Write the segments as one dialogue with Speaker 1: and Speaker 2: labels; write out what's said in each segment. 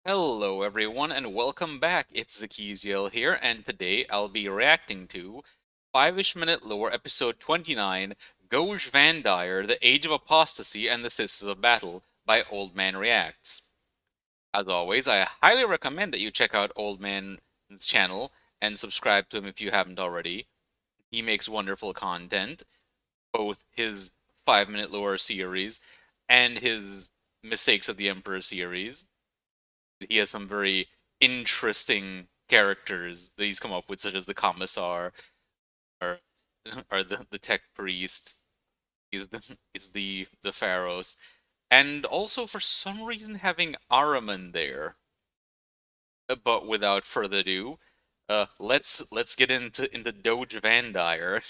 Speaker 1: Hello everyone and welcome back, it's Zakiziel here, and today I'll be reacting to 5-ish minute lore episode 29, Goge Van Dyer, The Age of Apostasy and the Sisters of Battle by Old Man Reacts. As always, I highly recommend that you check out Old Man's channel and subscribe to him if you haven't already. He makes wonderful content, both his 5-minute lore series and his Mistakes of the Emperor series. He has some very interesting characters that he's come up with, such as the Commissar or the Tech Priest. He's the Pharaohs, and also for some reason having Ahriman there. But without further ado, let's get into Doge Van Dyer.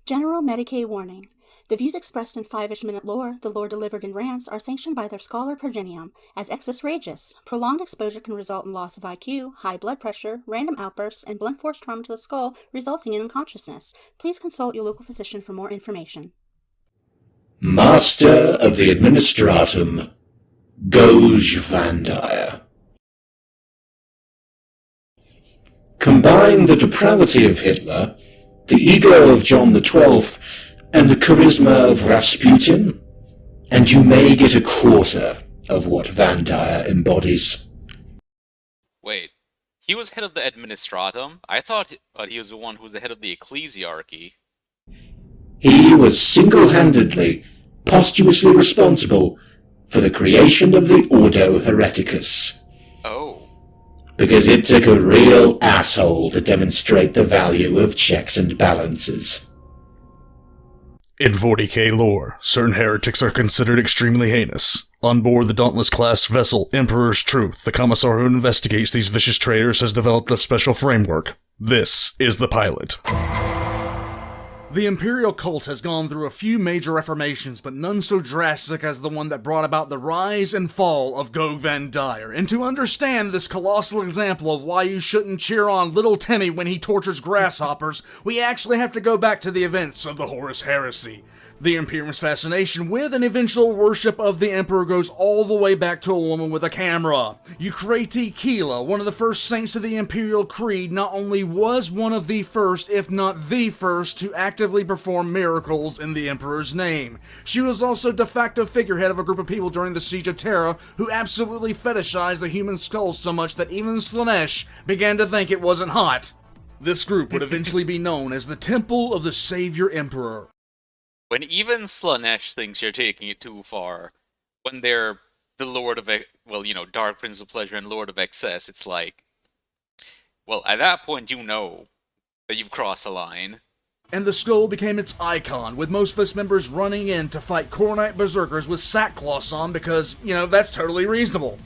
Speaker 2: General Medicaid warning. The views expressed in 5-ish minute lore, the lore delivered in rants, are sanctioned by their scholar Progenium as excess rageous. Prolonged exposure can result in loss of IQ, high blood pressure, random outbursts, and blunt force trauma to the skull, resulting in unconsciousness. Please consult your local physician for more information.
Speaker 3: Master of the Administratum, Goge Van Dyer. Combine the depravity of Hitler, the ego of John XII, and the charisma of Rasputin, and you may get a quarter of what Van Dyer embodies.
Speaker 1: Wait, he was head of the Administratum? I thought he was the one who was the head of the ecclesiarchy.
Speaker 3: He was single-handedly, posthumously responsible for the creation of the Ordo Hereticus.
Speaker 1: Oh.
Speaker 3: Because it took a real asshole to demonstrate the value of checks and balances.
Speaker 4: In 40k lore, certain heretics are considered extremely heinous. On board the Dauntless-class vessel Emperor's Truth, the commissar who investigates these vicious traitors has developed a special framework. This is the pilot. The Imperial cult has gone through a few major reformations, but none so drastic as the one that brought about the rise and fall of Goge Van Dyer. And to understand this colossal example of why you shouldn't cheer on little Timmy when he tortures grasshoppers, we actually have to go back to the events of the Horus Heresy. The Imperium's fascination with and eventual worship of the Emperor goes all the way back to a woman with a camera. Eucrate Kila, one of the first saints of the Imperial Creed, not only was one of the first, if not the first, to actively perform miracles in the Emperor's name. She was also de facto figurehead of a group of people during the Siege of Terra who absolutely fetishized the human skull so much that even Slaanesh began to think it wasn't hot. This group would eventually be known as the Temple of the Savior Emperor.
Speaker 1: When even Slaanesh thinks you're taking it too far, when they're the Lord of, Dark Prince of Pleasure and Lord of Excess, it's like, well, at that point you know that you've crossed a line.
Speaker 4: And the skull became its icon, with most of its members running in to fight Kornite berserkers with sackcloths on because, that's totally reasonable.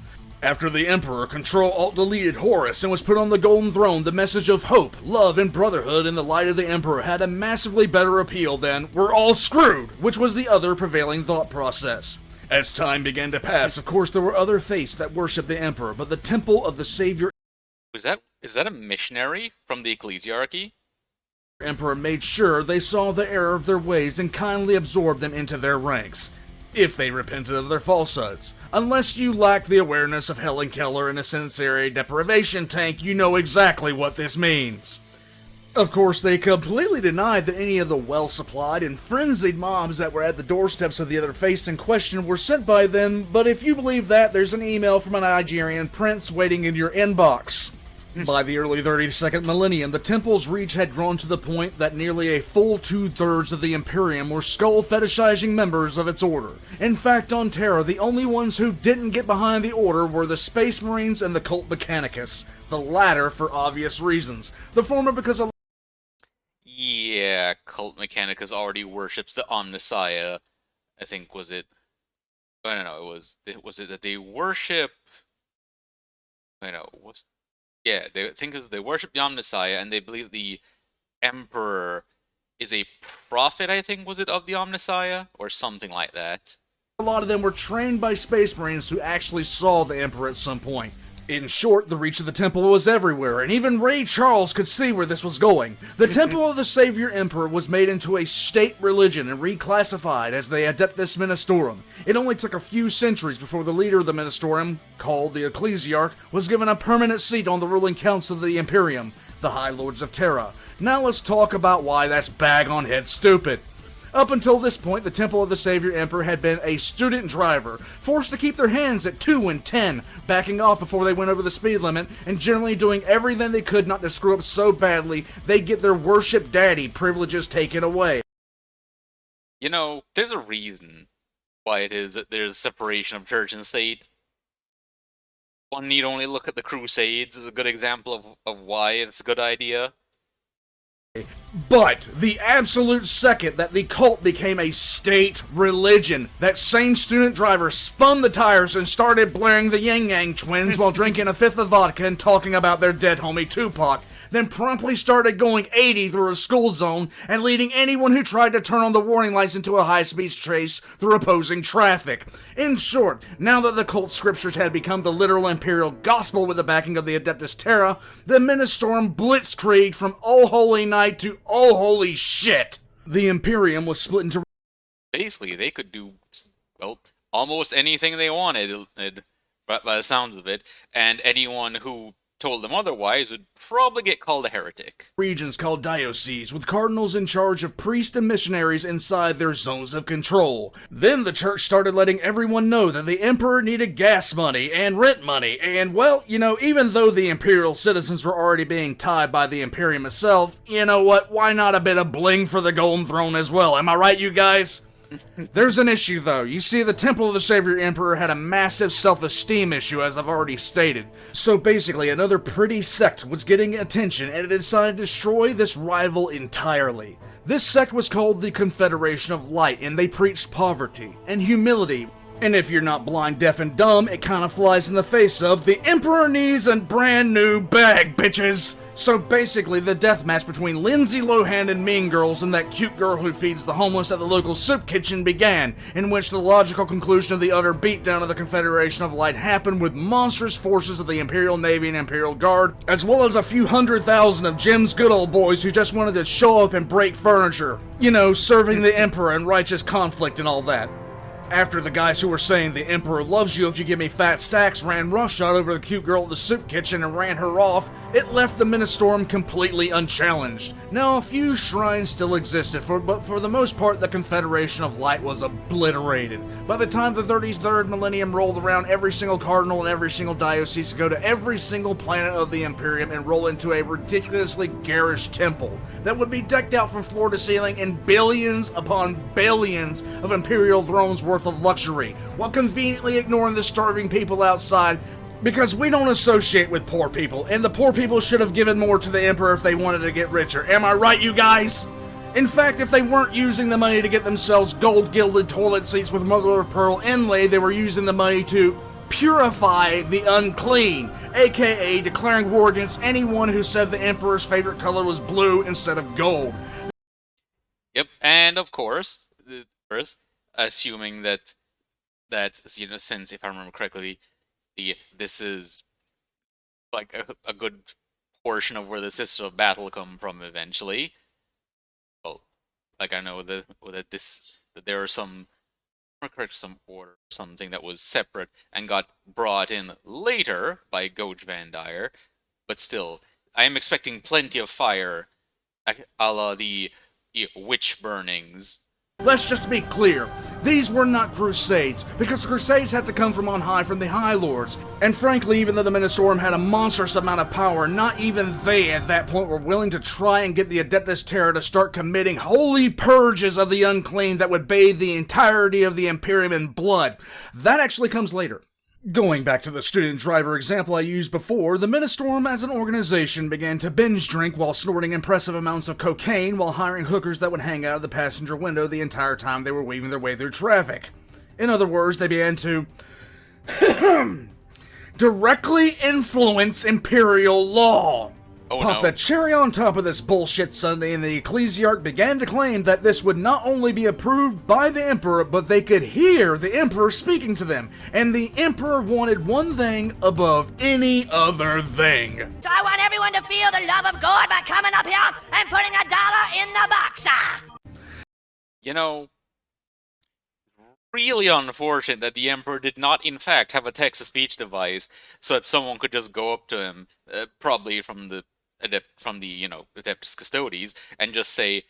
Speaker 4: After the Emperor Control-Alt-Deleted Horus and was put on the Golden Throne, the message of hope, love, and brotherhood in the light of the Emperor had a massively better appeal than, we're all screwed, which was the other prevailing thought process. As time began to pass, of course there were other faiths that worshipped the Emperor, but the Temple of the Savior
Speaker 1: Is that a missionary from the ecclesiarchy?
Speaker 4: Emperor made sure they saw the error of their ways and kindly absorbed them into their ranks, if they repented of their falsehoods. Unless you lack the awareness of Helen Keller in a sensory deprivation tank, you know exactly what this means. Of course, they completely denied that any of the well-supplied and frenzied mobs that were at the doorsteps of the other faiths in question were sent by them, but if you believe that, there's an email from a Nigerian prince waiting in your inbox. By the early 32nd millennium, the temple's reach had grown to the point that nearly a full 2/3 of the Imperium were skull-fetishizing members of its order. In fact, on Terra, the only ones who didn't get behind the order were the Space Marines and the Cult Mechanicus. The latter for obvious reasons. The former because a
Speaker 1: Yeah, Cult Mechanicus already worships the Omnissiah. I think, was it... I don't know, was it that they worship... Yeah, they worship the Omnissiah, and they believe the Emperor is a prophet, I think, was it, of the Omnissiah? Or something like that.
Speaker 4: lot of them were trained by Space Marines who actually saw the Emperor at some point. In short, the reach of the temple was everywhere, and even Ray Charles could see where this was going. The Temple of the Savior Emperor was made into a state religion and reclassified as the Adeptus Ministorum. It only took a few centuries before the leader of the Ministorum, called the ecclesiarch, was given a permanent seat on the ruling council of the Imperium, the High Lords of Terra. Now let's talk about why that's bag on head stupid. Up until this point, the Temple of the Savior Emperor had been a student driver, forced to keep their hands at 2 and 10, backing off before they went over the speed limit, and generally doing everything they could not to screw up so badly they'd get their worship daddy privileges taken away.
Speaker 1: You know, there's a reason why it is that there's separation of church and state. One need only look at the Crusades as a good example of why it's a good idea.
Speaker 4: But the absolute second that the cult became a state religion, that same student driver spun the tires and started blaring the Yang Yang Twins while drinking a fifth of vodka and talking about their dead homie Tupac, then promptly started going 80 through a school zone and leading anyone who tried to turn on the warning lights into a high-speed chase through opposing traffic. In short, now that the cult scriptures had become the literal imperial gospel with the backing of the Adeptus Terra, the Ministorum blitzkrieged from oh holy night to oh holy shit. The Imperium was split into...
Speaker 1: Basically, they could do, well, almost anything they wanted, by the sounds of it, and anyone who told them otherwise would probably get called a heretic.
Speaker 4: Regions called dioceses, with cardinals in charge of priests and missionaries inside their zones of control. Then the church started letting everyone know that the emperor needed gas money and rent money, and well, you know, even though the imperial citizens were already being tied by the Imperium itself, you know what, why not a bit of bling for the Golden Throne as well, am I right, you guys? There's an issue, though. You see, the Temple of the Savior Emperor had a massive self-esteem issue, as I've already stated. So basically, another pretty sect was getting attention, and it decided to destroy this rival entirely. This sect was called the Confederation of Light, and they preached poverty and humility. And if you're not blind, deaf, and dumb, it kind of flies in the face of the Emperor needs a brand new bag, bitches! So basically, the death match between Lindsay Lohan and Mean Girls and that cute girl who feeds the homeless at the local soup kitchen began, in which the logical conclusion of the utter beatdown of the Confederation of Light happened with monstrous forces of the Imperial Navy and Imperial Guard, as well as a few 100,000 of Jim's good old boys who just wanted to show up and break furniture. You know, serving the Emperor in righteous conflict and all that. After the guys who were saying the Emperor loves you if you give me fat stacks ran roughshod over the cute girl at the soup kitchen and ran her off, it left the Ministorum completely unchallenged. Now, a few shrines still existed, but for the most part, the Confederation of Light was obliterated. By the time the 33rd millennium rolled around, every single cardinal and every single diocese could go to every single planet of the Imperium and roll into a ridiculously garish temple that would be decked out from floor to ceiling in billions upon billions of Imperial thrones worth of luxury, while conveniently ignoring the starving people outside, because we don't associate with poor people, and the poor people should have given more to the Emperor if they wanted to get richer. Am I right, you guys? In fact, if they weren't using the money to get themselves gold-gilded toilet seats with mother-of-pearl inlay, they were using the money to purify the unclean, aka declaring war against anyone who said the Emperor's favorite color was blue instead of gold.
Speaker 1: Yep, and of course, assuming that you know, since if I remember correctly, this is like a good portion of where the Sisters of Battle come from eventually. Well, like I know that there are some, some order or something that was separate and got brought in later by Goge Van Dyer, but still, I am expecting plenty of fire, a la the witch burnings.
Speaker 4: Let's just be clear, these were not crusades, because the crusades had to come from on high from the High Lords, and frankly, even though the Ministorum had a monstrous amount of power, not even they at that point were willing to try and get the Adeptus Terra to start committing holy purges of the unclean that would bathe the entirety of the Imperium in blood. That actually comes later. Going back to the student driver example I used before, the Ministorum as an organization began to binge drink while snorting impressive amounts of cocaine while hiring hookers that would hang out of the passenger window the entire time they were weaving their way through traffic. In other words, they began to directly influence imperial law.
Speaker 1: Oh
Speaker 5: Pop
Speaker 1: no.
Speaker 5: the cherry on top of this bullshit Sunday, and the ecclesiarch began to claim that this would not only be approved by the emperor, but they could hear the emperor speaking to them. And the emperor wanted one thing above any other thing.
Speaker 6: So I want everyone to feel the love of God by coming up here and putting $1 in the boxer.
Speaker 1: You know, really unfortunate that the Emperor did not in fact have a text-to-speech device so that someone could just go up to him, probably from the Adeptus Custodes, and just say,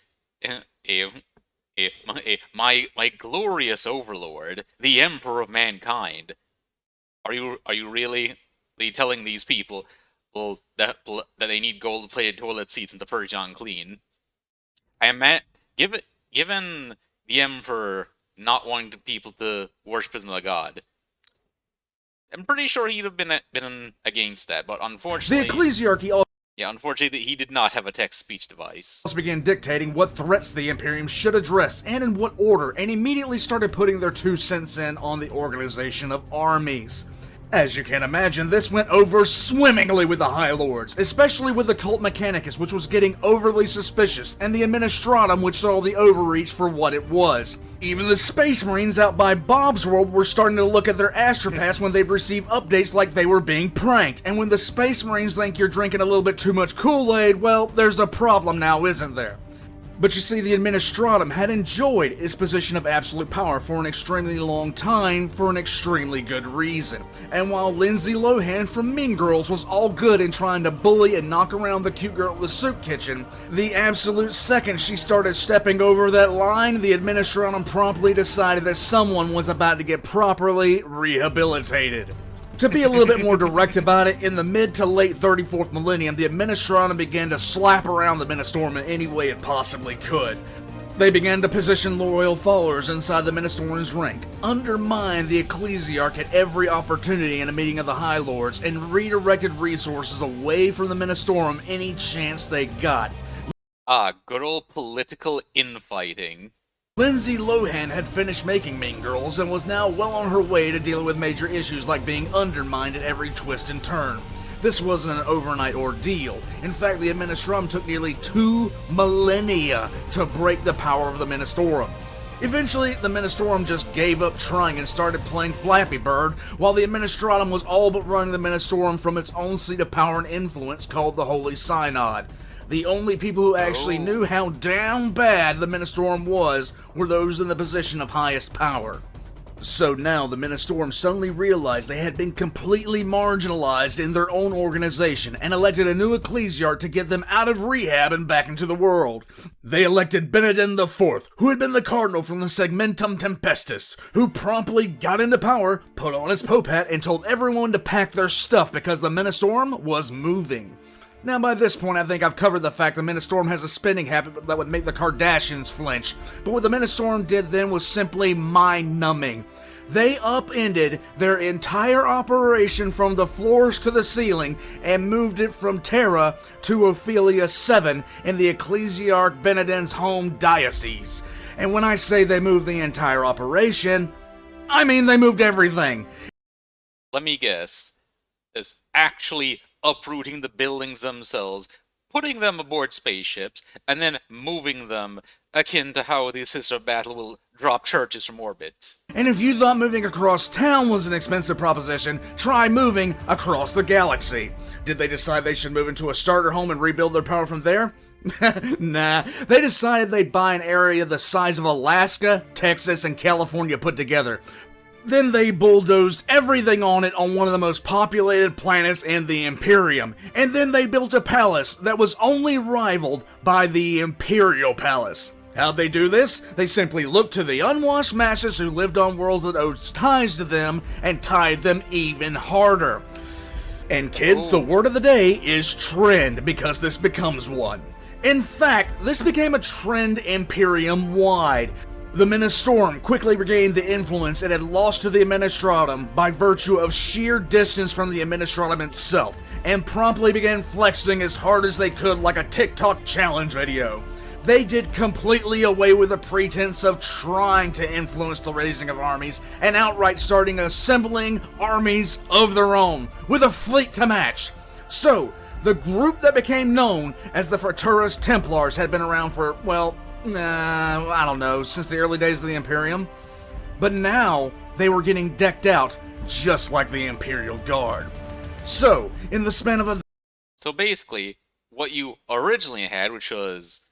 Speaker 1: my glorious overlord, the Emperor of mankind. Are you really telling these people, well, that they need gold-plated toilet seats and to purge on clean? Given the Emperor not wanting people to worship him as a god, I'm pretty sure he'd have been against that, but unfortunately...
Speaker 5: The ecclesiarchy
Speaker 1: unfortunately, he did not have a text-speech device.
Speaker 5: also began dictating what threats the Imperium should address and in what order, and immediately started putting their 2 cents in on the organization of armies. As you can imagine, this went over swimmingly with the High Lords, especially with the Cult Mechanicus, which was getting overly suspicious, and the Administratum, which saw the overreach for what it was. Even the Space Marines out by Bob's World were starting to look at their astropaths when they'd receive updates like they were being pranked, and when the Space Marines think you're drinking a little bit too much Kool-Aid, well, there's a problem now, isn't there? But you see, the Administratum had enjoyed its position of absolute power for an extremely long time for an extremely good reason. And while Lindsay Lohan from Mean Girls was all good in trying to bully and knock around the cute girl at the soup kitchen, the absolute second she started stepping over that line, the Administratum promptly decided that someone was about to get properly rehabilitated. To be a little bit more direct about it, in the mid to late 34th millennium, the Administratum began to slap around the Ministorum in any way it possibly could. They began to position loyal followers inside the Ministorum's rank, undermine the ecclesiarch at every opportunity in a meeting of the High Lords, and redirected resources away from the Ministorum any chance they got.
Speaker 1: Good old political infighting.
Speaker 5: Lindsay Lohan had finished making Mean Girls and was now well on her way to dealing with major issues like being undermined at every twist and turn. This wasn't an overnight ordeal. In fact, the Administratum took nearly 2 millennia to break the power of the Ministorum. Eventually, the Ministorum just gave up trying and started playing Flappy Bird, while the Administratum was all but running the Ministorum from its own seat of power and influence called the Holy Synod. The only people who actually knew how damn bad the Ministorum was were those in the position of highest power. So now the Ministorum suddenly realized they had been completely marginalized in their own organization and elected a new ecclesiarch to get them out of rehab and back into the world. They elected Benedict IV, who had been the cardinal from the Segmentum Tempestus, who promptly got into power, put on his pope hat, and told everyone to pack their stuff because the Ministorum was moving. Now, by this point, I think I've covered the fact the Ministorum has a spending habit that would make the Kardashians flinch. But what the Ministorum did then was simply mind-numbing. They upended their entire operation from the floors to the ceiling and moved it from Terra to Ophelia VII in the Ecclesiarch Benedict's home diocese. And when I say they moved the entire operation, I mean they moved everything.
Speaker 1: Let me guess. Is actually uprooting the buildings themselves, putting them aboard spaceships, and then moving them, akin to how the Sister of Battle will drop churches from orbit.
Speaker 5: And if you thought moving across town was an expensive proposition, try moving across the galaxy. Did they decide they should move into a starter home and rebuild their power from there? Nah, they decided they'd buy an area the size of Alaska, Texas, and California put together. Then they bulldozed everything on it on one of the most populated planets in the Imperium. And then they built a palace that was only rivaled by the Imperial Palace. How'd they do this? They simply looked to the unwashed masses who lived on worlds that owed ties to them and tied them even harder. And kids, the word of the day is trend, because this becomes one. In fact, this became a trend Imperium-wide. The Ministorum quickly regained the influence it had lost to the Administratum by virtue of sheer distance from the Administratum itself, and promptly began flexing as hard as they could like a TikTok challenge video. They did completely away with the pretense of trying to influence the raising of armies, and outright starting assembling armies of their own, with a fleet to match. So, The group that became known as the Fraterus Templars had been around for, well, I don't know, since the early days of the Imperium. But now, they were getting decked out just like the Imperial Guard. So, in the span of a...
Speaker 1: So basically, what you originally had, which was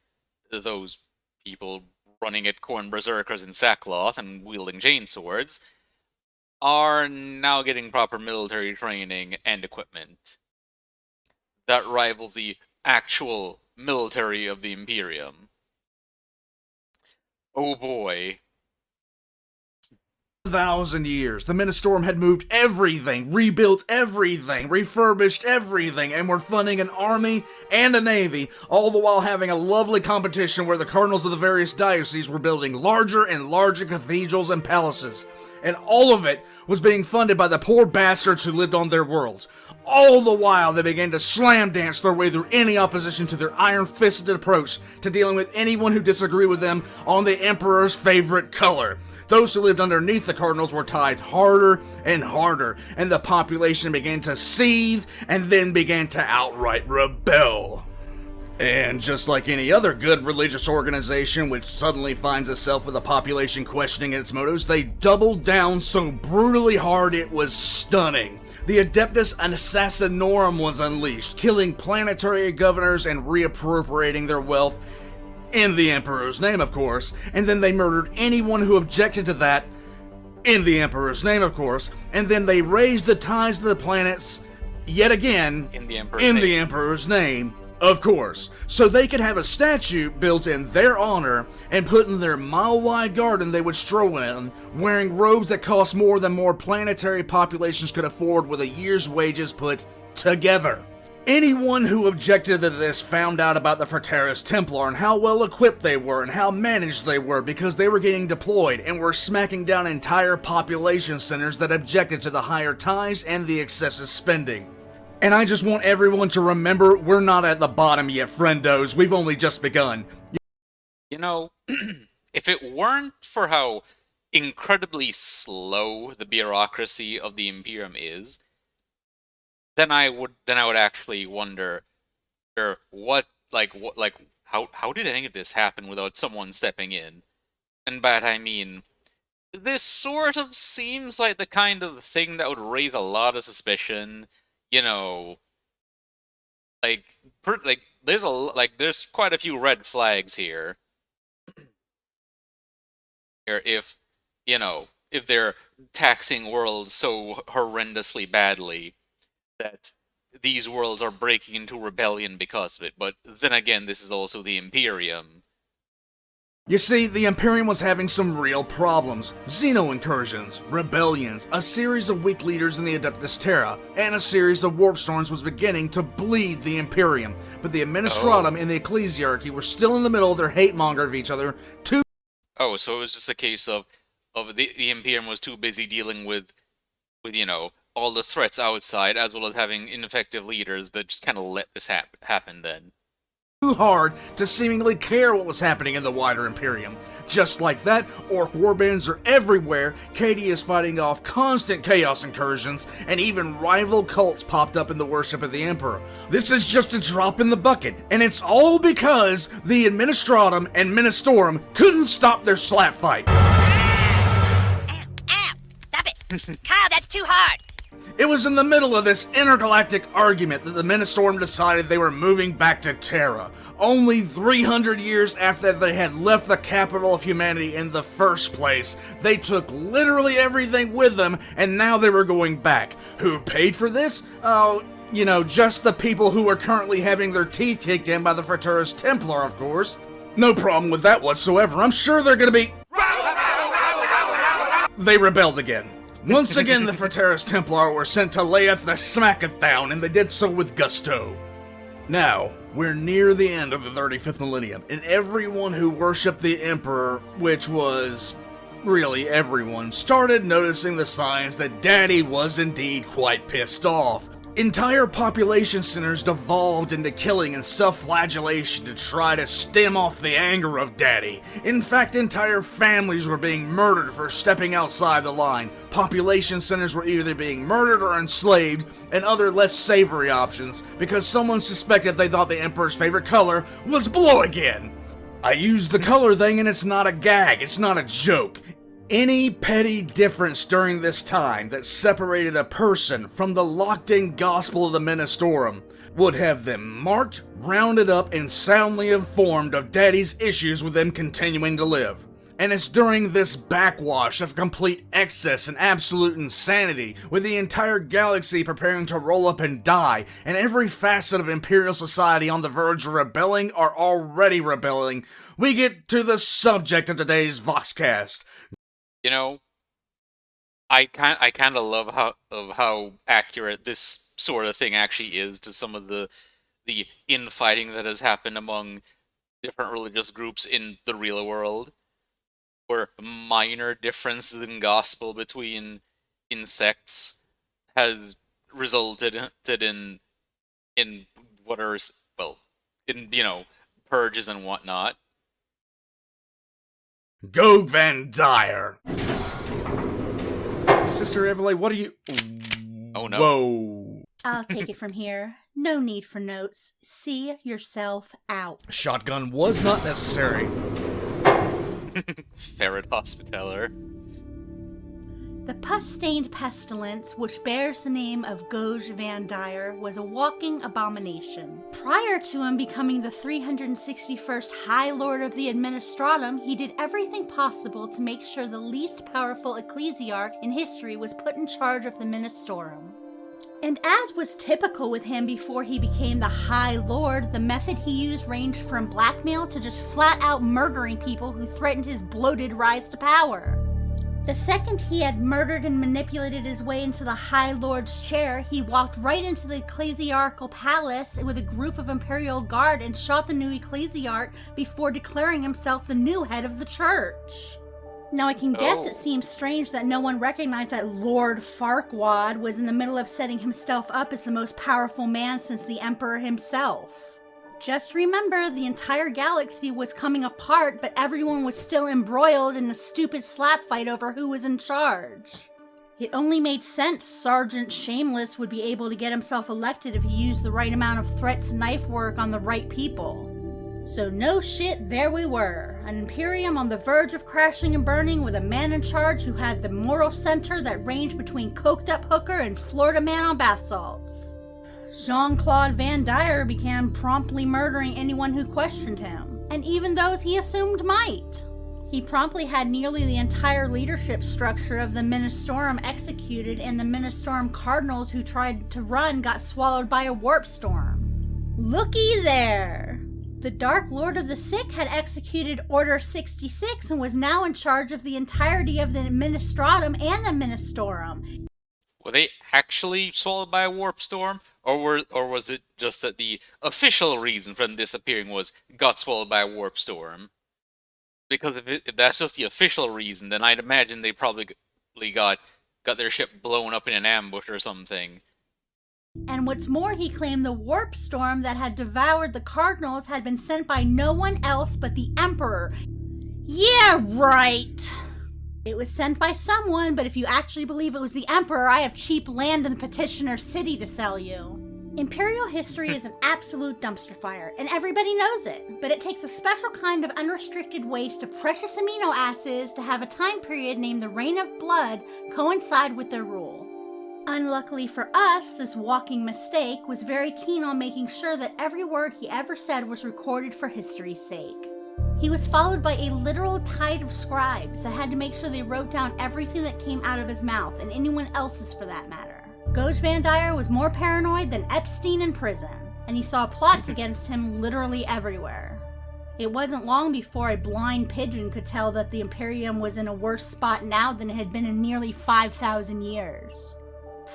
Speaker 1: those people running at corn berserkers in sackcloth and wielding chainswords, are now getting proper military training and equipment that rivals the actual military of the Imperium. Oh boy.
Speaker 5: 1,000 years, the Ministorum had moved everything, rebuilt everything, refurbished everything, and were funding an army and a navy, all the while having a lovely competition where the cardinals of the various dioceses were building larger and larger cathedrals and palaces. And all of it was being funded by the poor bastards who lived on their worlds. All the while, they began to slam dance their way through any opposition to their iron-fisted approach to dealing with anyone who disagreed with them on the Emperor's favorite color. Those who lived underneath the cardinals were tied harder and harder, and the population began to seethe and then began to outright rebel. And just like any other good religious organization which suddenly finds itself with a population questioning its motives, they doubled down so brutally hard it was stunning. The Adeptus Assassinorum was unleashed, killing planetary governors and reappropriating their wealth, in the Emperor's name, of course, and then they murdered anyone who objected to that, in the Emperor's name, of course, and then they raised the ties to the planets, yet again,
Speaker 1: In the Emperor's
Speaker 5: name, of course, so they could have a statue built in their honor and put in their mile-wide garden they would stroll in, wearing robes that cost more than more planetary populations could afford with a year's wages put together. Anyone who objected to this found out about the Fraterus Templar and how well equipped they were and how managed they were because they were getting deployed and were smacking down entire population centers that objected to the higher ties and the excessive spending. And I just want everyone to remember, we're not at the bottom yet, friendos. We've only just begun.
Speaker 1: You know, if it weren't for how incredibly slow the bureaucracy of the Imperium is, then I would actually wonder, how did any of this happen without someone stepping in? And by that I mean, this sort of seems like the kind of thing that would raise a lot of suspicion. You know, there's quite a few red flags here. If they're taxing worlds so horrendously badly that these worlds are breaking into rebellion because of it. But then again, this is also the Imperium.
Speaker 5: You see, the Imperium was having some real problems. Xeno-incursions, rebellions, a series of weak leaders in the Adepta Terra, and a series of warp storms was beginning to bleed the Imperium. But the Administratum and the ecclesiarchy were still in the middle of their hate-monger of each other.
Speaker 1: Oh, so it was just a case of the Imperium was too busy dealing with all the threats outside, as well as having ineffective leaders that just kind of let this happen then.
Speaker 5: Too hard to seemingly care what was happening in the wider Imperium. Just like that, orc warbands are everywhere, Katie is fighting off constant chaos incursions, and even rival cults popped up in the worship of the Emperor. This is just a drop in the bucket, and it's all because the Administratum and Ministorum couldn't stop their slap fight.
Speaker 6: Ow! Stop it! Kyle, that's too hard!
Speaker 5: It was in the middle of this intergalactic argument that the Ministorum decided they were moving back to Terra, only 300 years after they had left the capital of humanity in the first place. They took literally everything with them, and now they were going back. Who paid for this? Oh, just the people who are currently having their teeth kicked in by the Fraterus Templar, of course. No problem with that whatsoever. I'm sure they're gonna be... They rebelled again. Once again, the Fraterus Templar were sent to layeth the smacketh down, and they did so with gusto. Now, we're near the end of the 35th millennium, and everyone who worshipped the Emperor, which was really everyone, started noticing the signs that Daddy was indeed quite pissed off. Entire population centers devolved into killing and self-flagellation to try to stem off the anger of Daddy. In fact, entire families were being murdered for stepping outside the line. Population centers were either being murdered or enslaved, and other less savory options, because someone suspected they thought the Emperor's favorite color was blue again. I used the color thing, and it's not a gag, it's not a joke. Any petty difference during this time that separated a person from the locked-in gospel of the Ministorum would have them marked, rounded up, and soundly informed of Daddy's issues with them continuing to live. And it's during this backwash of complete excess and absolute insanity, with the entire galaxy preparing to roll up and die, and every facet of Imperial society on the verge of rebelling or already rebelling, we get to the subject of today's Voxcast.
Speaker 1: You know, I kind of love how accurate this sort of thing actually is to some of the infighting that has happened among different religious groups in the real world, where minor differences in gospel between sects has resulted in what are, well, in, you know, purges and whatnot.
Speaker 5: Goge Van Dyer. Sister Everleigh, what are you...
Speaker 1: Oh no.
Speaker 5: Whoa.
Speaker 2: I'll take it from here. No need for notes. See yourself out.
Speaker 5: Shotgun was not necessary.
Speaker 1: Ferret Hospitaller.
Speaker 2: The pus-stained pestilence, which bears the name of Goge Van Dyer, was a walking abomination. Prior to him becoming the 361st High Lord of the Administratum, he did everything possible to make sure the least powerful ecclesiarch in history was put in charge of the Ministorum. And as was typical with him before he became the High Lord, the method he used ranged from blackmail to just flat-out murdering people who threatened his bloated rise to power. The second he had murdered and manipulated his way into the High Lord's chair, he walked right into the ecclesiarchal palace with a group of Imperial Guard and shot the new ecclesiarch before declaring himself the new head of the church. Now I can guess it seems strange that no one recognized that Lord Farquaad was in the middle of setting himself up as the most powerful man since the Emperor himself. Just remember, the entire galaxy was coming apart, but everyone was still embroiled in a stupid slap fight over who was in charge. It only made sense Sergeant Shameless would be able to get himself elected if he used the right amount of threats and knife work on the right people. So no shit, there we were. An Imperium on the verge of crashing and burning with a man in charge who had the moral center that ranged between coked up hooker and Florida man on bath salts. Jean-Claude Van Dyer began promptly murdering anyone who questioned him, and even those he assumed might. He promptly had nearly the entire leadership structure of the Ministorum executed, and the Ministorum cardinals who tried to run got swallowed by a warp storm. Looky there! The Dark Lord of the Sick had executed Order 66 and was now in charge of the entirety of the Ministratum and the Ministorum.
Speaker 1: Were they actually swallowed by a warp storm, or was it just that the official reason for them disappearing was got swallowed by a warp storm? Because if that's just the official reason, then I'd imagine they probably got their ship blown up in an ambush or something.
Speaker 2: And what's more, he claimed the warp storm that had devoured the Cardinals had been sent by no one else but the Emperor. Yeah, right! It was sent by someone, but if you actually believe it was the Emperor, I have cheap land in the Petitioner's City to sell you. Imperial history is an absolute dumpster fire, and everybody knows it, but it takes a special kind of unrestricted waste of precious amino acids to have a time period named the Reign of Blood coincide with their rule. Unluckily for us, this walking mistake was very keen on making sure that every word he ever said was recorded for history's sake. He was followed by a literal tide of scribes that had to make sure they wrote down everything that came out of his mouth, and anyone else's for that matter. Goge Van Dyer was more paranoid than Epstein in prison, and he saw plots against him literally everywhere. It wasn't long before a blind pigeon could tell that the Imperium was in a worse spot now than it had been in nearly 5,000 years.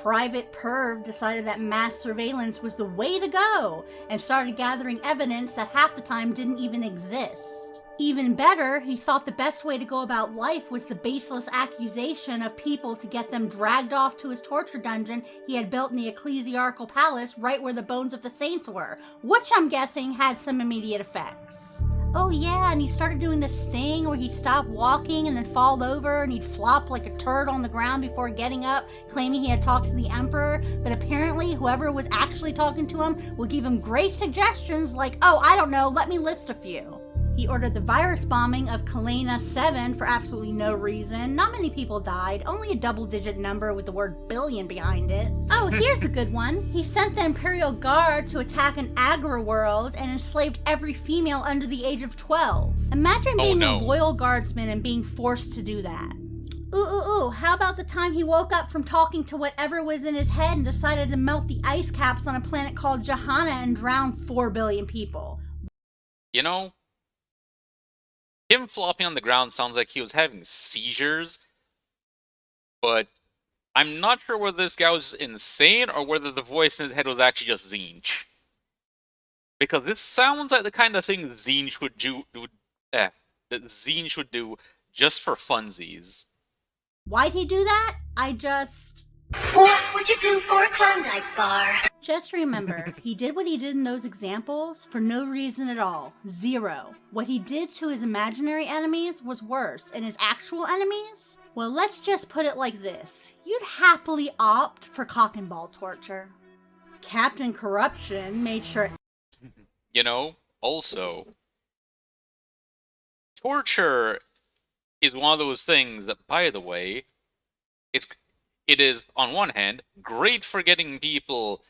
Speaker 2: Private Perv decided that mass surveillance was the way to go, and started gathering evidence that half the time didn't even exist. Even better, he thought the best way to go about life was the baseless accusation of people to get them dragged off to his torture dungeon he had built in the ecclesiarchal palace right where the bones of the saints were, which I'm guessing had some immediate effects. Oh yeah, and he started doing this thing where he'd stop walking and then fall over and he'd flop like a turd on the ground before getting up, claiming he had talked to the emperor, but apparently whoever was actually talking to him would give him great suggestions like, oh, I don't know, let me list a few. He ordered the virus bombing of Ophelia VII for absolutely no reason. Not many people died, only a double-digit number with the word billion behind it. Oh, here's a good one. He sent the Imperial Guard to attack an agri-world and enslaved every female under the age of 12. Imagine being a loyal guardsman and being forced to do that. Ooh, how about the time he woke up from talking to whatever was in his head and decided to melt the ice caps on a planet called Johanna and drown 4 billion people?
Speaker 1: You know, him flopping on the ground sounds like he was having seizures, but I'm not sure whether this guy was insane or whether the voice in his head was actually just Zinch. Because this sounds like the kind of thing Zinch would do, that Zinch would do just for funsies.
Speaker 2: Why'd he do that?
Speaker 6: What would you do for a Klondike bar?
Speaker 2: Just remember, he did what he did in those examples for no reason at all. Zero. What he did to his imaginary enemies was worse, and his actual enemies? Well, let's just put it like this. You'd happily opt for cock and ball torture. Captain Corruption made sure...
Speaker 1: You know, also, torture is one of those things that, by the way, it is, on one hand, great for getting people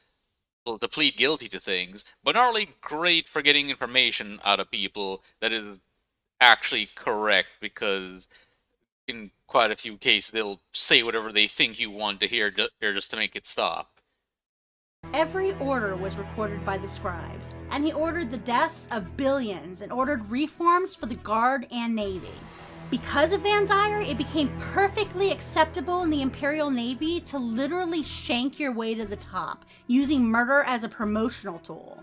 Speaker 1: to plead guilty to things, but not only great for getting information out of people that is actually correct, because in quite a few cases they'll say whatever they think you want to hear just to make it stop.
Speaker 2: Every order was recorded by the scribes, and he ordered the deaths of billions and ordered reforms for the Guard and Navy. Because of Van Dyer, it became perfectly acceptable in the Imperial Navy to literally shank your way to the top, using murder as a promotional tool.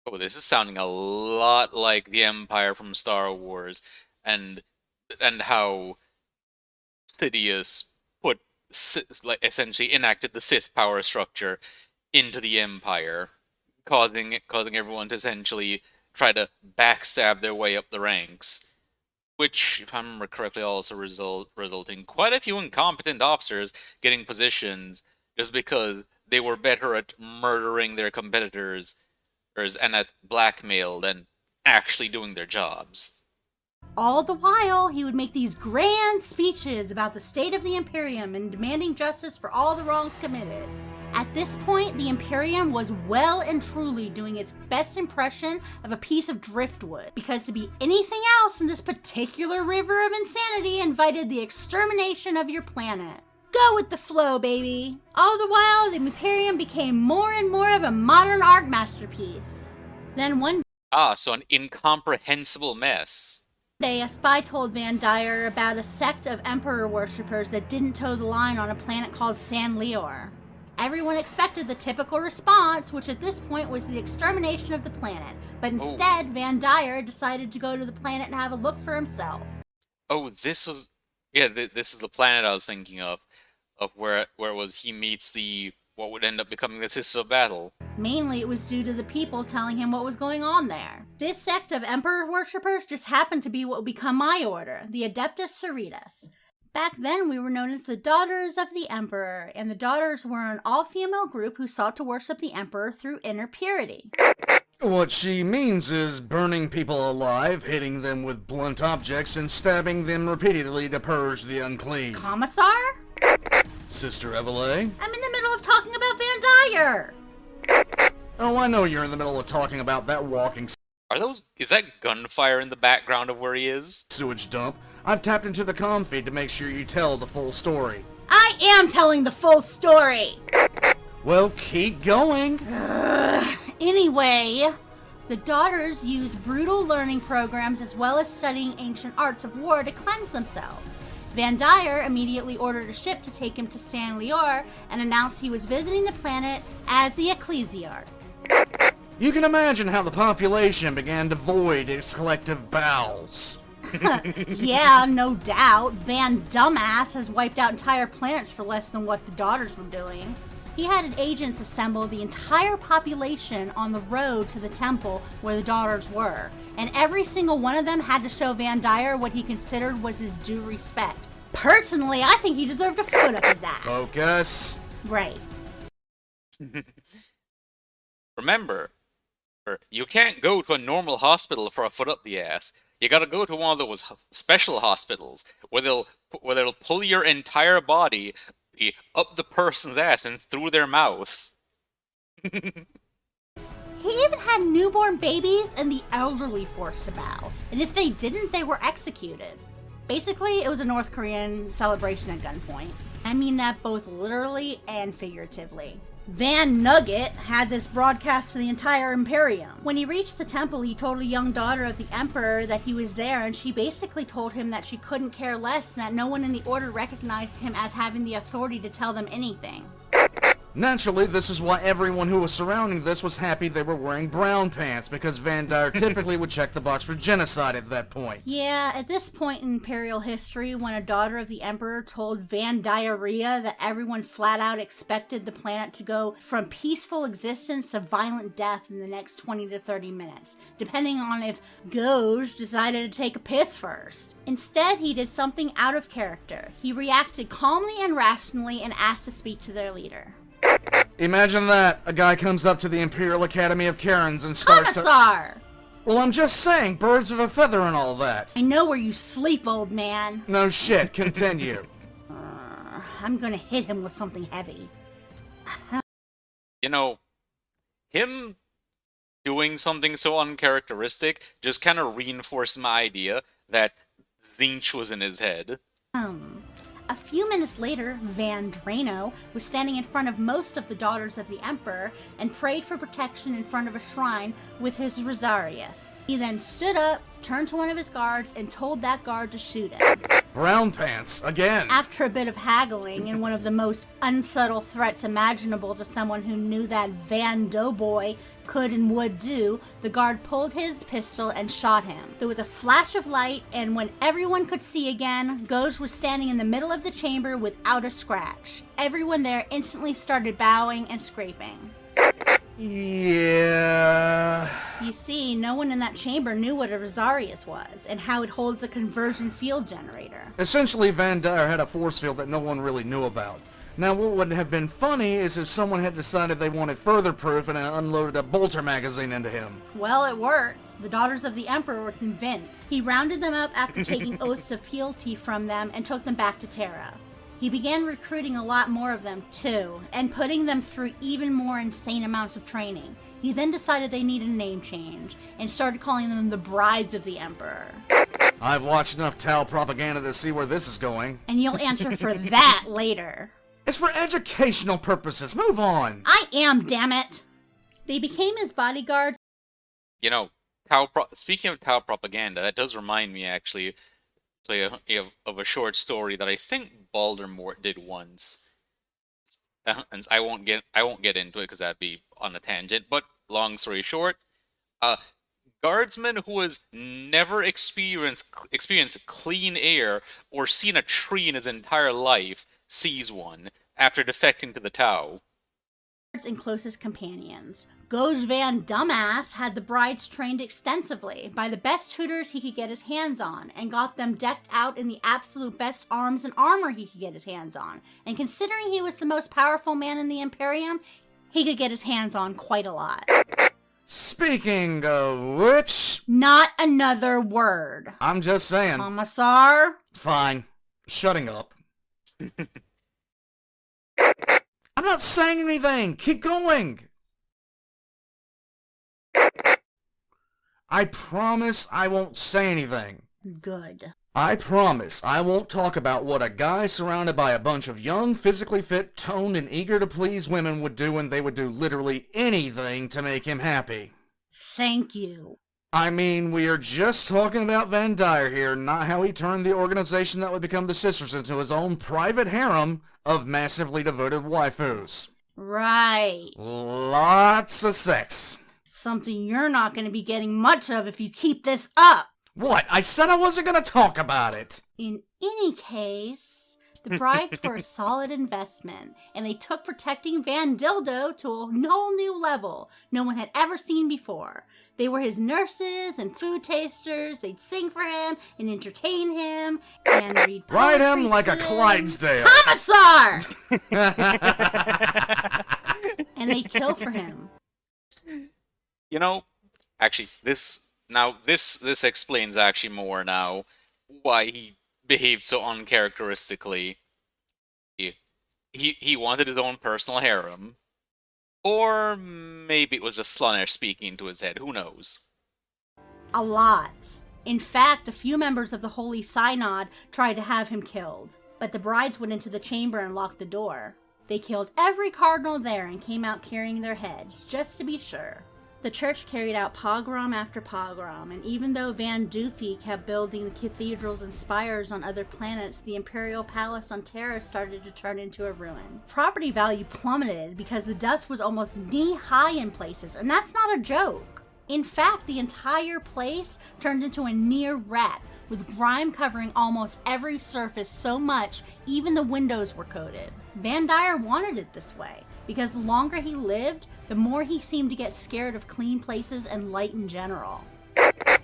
Speaker 1: Oh, this is sounding a lot like the Empire from Star Wars, and how Sidious put, like, essentially enacted the Sith power structure into the Empire, causing everyone to essentially try to backstab their way up the ranks. Which, if I remember correctly, also resulting quite a few incompetent officers getting positions just because they were better at murdering their competitors and at blackmail than actually doing their jobs.
Speaker 2: All the while, he would make these grand speeches about the state of the Imperium and demanding justice for all the wrongs committed. At this point, the Imperium was well and truly doing its best impression of a piece of driftwood, because to be anything else in this particular river of insanity invited the extermination of your planet. Go with the flow, baby! All the while, the Imperium became more and more of a modern art masterpiece. Then one
Speaker 1: So an incomprehensible mess.
Speaker 2: day, a spy told Van Dyer about a sect of Emperor worshippers that didn't toe the line on a planet called San Leor. Everyone expected the typical response, which at this point was the extermination of the planet. But instead, Van Dyer decided to go to the planet and have a look for himself.
Speaker 1: Oh, this was... Yeah, this is the planet I was thinking of where it was he meets what would end up becoming the Sisters of Battle.
Speaker 2: Mainly it was due to the people telling him what was going on there. This sect of Emperor worshippers just happened to be what would become my order, the Adepta Sororitas. Back then, we were known as the Daughters of the Emperor, and the Daughters were an all-female group who sought to worship the Emperor through inner purity.
Speaker 5: What she means is burning people alive, hitting them with blunt objects, and stabbing them repeatedly to purge the unclean.
Speaker 2: Commissar?
Speaker 5: Sister Evelae?
Speaker 2: I'm in the middle of talking about Van Dyer!
Speaker 5: Oh, I know you're in the middle of talking about that walking
Speaker 1: Is that gunfire in the background of where he is?
Speaker 5: sewage dump. I've tapped into the comm feed to make sure you tell the full story.
Speaker 2: I am telling the full story!
Speaker 5: Well, keep going.
Speaker 2: Anyway, the Daughters use brutal learning programs as well as studying ancient arts of war to cleanse themselves. Van Dyer immediately ordered a ship to take him to San Leor and announced he was visiting the planet as the ecclesiarchy.
Speaker 5: You can imagine how the population began to void its collective bowels.
Speaker 2: Yeah, no doubt. Van Dumbass has wiped out entire planets for less than what the daughters were doing. He had agents assemble the entire population on the road to the temple where the daughters were, and every single one of them had to show Van Dyer what he considered was his due respect. Personally, I think he deserved a foot up his ass.
Speaker 5: Focus.
Speaker 2: Right.
Speaker 1: Remember, you can't go to a normal hospital for a foot up the ass. You gotta go to one of those special hospitals where they'll pull your entire body up the person's ass and through their mouth.
Speaker 2: He even had newborn babies and the elderly forced to bow, and if they didn't, they were executed. Basically, it was a North Korean celebration at gunpoint. I mean that both literally and figuratively. Van Nugget had this broadcast to the entire Imperium. When he reached the temple, he told a young daughter of the Emperor that he was there, and she basically told him that she couldn't care less and that no one in the Order recognized him as having the authority to tell them anything.
Speaker 5: Naturally, this is why everyone who was surrounding this was happy they were wearing brown pants, because Van Dyer typically would check the box for genocide at that point.
Speaker 2: Yeah, at this point in Imperial history, when a daughter of the Emperor told Van Diarrhea that everyone flat out expected the planet to go from peaceful existence to violent death in the next 20 to 30 minutes, depending on if Goge decided to take a piss first. Instead, he did something out of character. He reacted calmly and rationally and asked to speak to their leader.
Speaker 5: Imagine that. A guy comes up to the Imperial Academy of Karens and starts
Speaker 2: Commissar!
Speaker 5: Well, I'm just saying, birds of a feather and all that.
Speaker 2: I know where you sleep, old man.
Speaker 5: No shit, continue.
Speaker 2: I'm gonna hit him with something heavy.
Speaker 1: You know, him doing something so uncharacteristic just kind of reinforced my idea that Zinch was in his head.
Speaker 2: A few minutes later, Van Drano was standing in front of most of the daughters of the Emperor and prayed for protection in front of a shrine with his Rosarius. He then stood up, turned to one of his guards, and told that guard to shoot him.
Speaker 5: Brown pants, again.
Speaker 2: After a bit of haggling and one of the most unsubtle threats imaginable to someone who knew that Van Doughboy could and would do, the guard pulled his pistol and shot him. There was a flash of light, and when everyone could see again, Goge was standing in the middle of the chamber without a scratch. Everyone there instantly started bowing and scraping.
Speaker 5: Yeah...
Speaker 2: You see, no one in that chamber knew what a Rosarius was, and how it holds a conversion field generator.
Speaker 5: Essentially, Van Dyer had a force field that no one really knew about. Now, what would have been funny is if someone had decided they wanted further proof and unloaded a bolter magazine into him.
Speaker 2: Well, it worked. The daughters of the Emperor were convinced. He rounded them up after taking oaths of fealty from them and took them back to Terra. He began recruiting a lot more of them, too, and putting them through even more insane amounts of training. He then decided they needed a name change, and started calling them the Brides of the Emperor.
Speaker 5: I've watched enough Tal propaganda to see where this is going.
Speaker 2: And you'll answer for that later.
Speaker 5: It's for educational purposes. Move on.
Speaker 2: I am, damn it! They became his bodyguards.
Speaker 1: You know, speaking of Tau propaganda, that does remind me actually of a short story that I think Baldermort did once. And I won't get into it because that'd be on a tangent. But long story short, a guardsman who has never experienced clean air or seen a tree in his entire life sees one after defecting to the Tau.
Speaker 2: And closest companions. Goge Van Dumbass had the brides trained extensively by the best tutors he could get his hands on, and got them decked out in the absolute best arms and armor he could get his hands on. And considering he was the most powerful man in the Imperium, he could get his hands on quite a lot.
Speaker 5: Speaking of which...
Speaker 2: Not another word.
Speaker 5: I'm just saying.
Speaker 2: Commissar?
Speaker 5: Fine. Shutting up. I'm not saying anything! Keep going! I promise I won't say anything.
Speaker 2: Good.
Speaker 5: I promise I won't talk about what a guy surrounded by a bunch of young, physically fit, toned, and eager to please women would do when they would do literally anything to make him happy.
Speaker 2: Thank you.
Speaker 5: I mean, we are just talking about Van Dyer here, not how he turned the organization that would become the Sisters into his own private harem of massively devoted waifus.
Speaker 2: Right.
Speaker 5: Lots of sex.
Speaker 7: Something you're not going to be getting much of if you keep this up.
Speaker 5: What? I said I wasn't gonna talk about it.
Speaker 7: In any case, the brides were a solid investment, and they took protecting Van Dildo to a whole new level no one had ever seen before. They were his nurses and food tasters. They'd sing for him and entertain him and read poetry.
Speaker 5: Ride him like a Clydesdale.
Speaker 7: Commissar! And they kill for him.
Speaker 1: You know, actually, this explains actually more now why he behaved so uncharacteristically. He wanted his own personal harem. Or maybe it was just Slaanesh speaking to his head, who knows?
Speaker 7: A lot. In fact, a few members of the Holy Synod tried to have him killed, but the brides went into the chamber and locked the door. They killed every cardinal there and came out carrying their heads, just to be sure. The church carried out pogrom after pogrom, and even though Van Doofy kept building the cathedrals and spires on other planets, the Imperial Palace on Terra started to turn into a ruin. Property value plummeted because the dust was almost knee-high in places, and that's not a joke. In fact, the entire place turned into a near rat, with grime covering almost every surface so much even the windows were coated. Van Dyer wanted it this way, because the longer he lived, the more he seemed to get scared of clean places and light in general.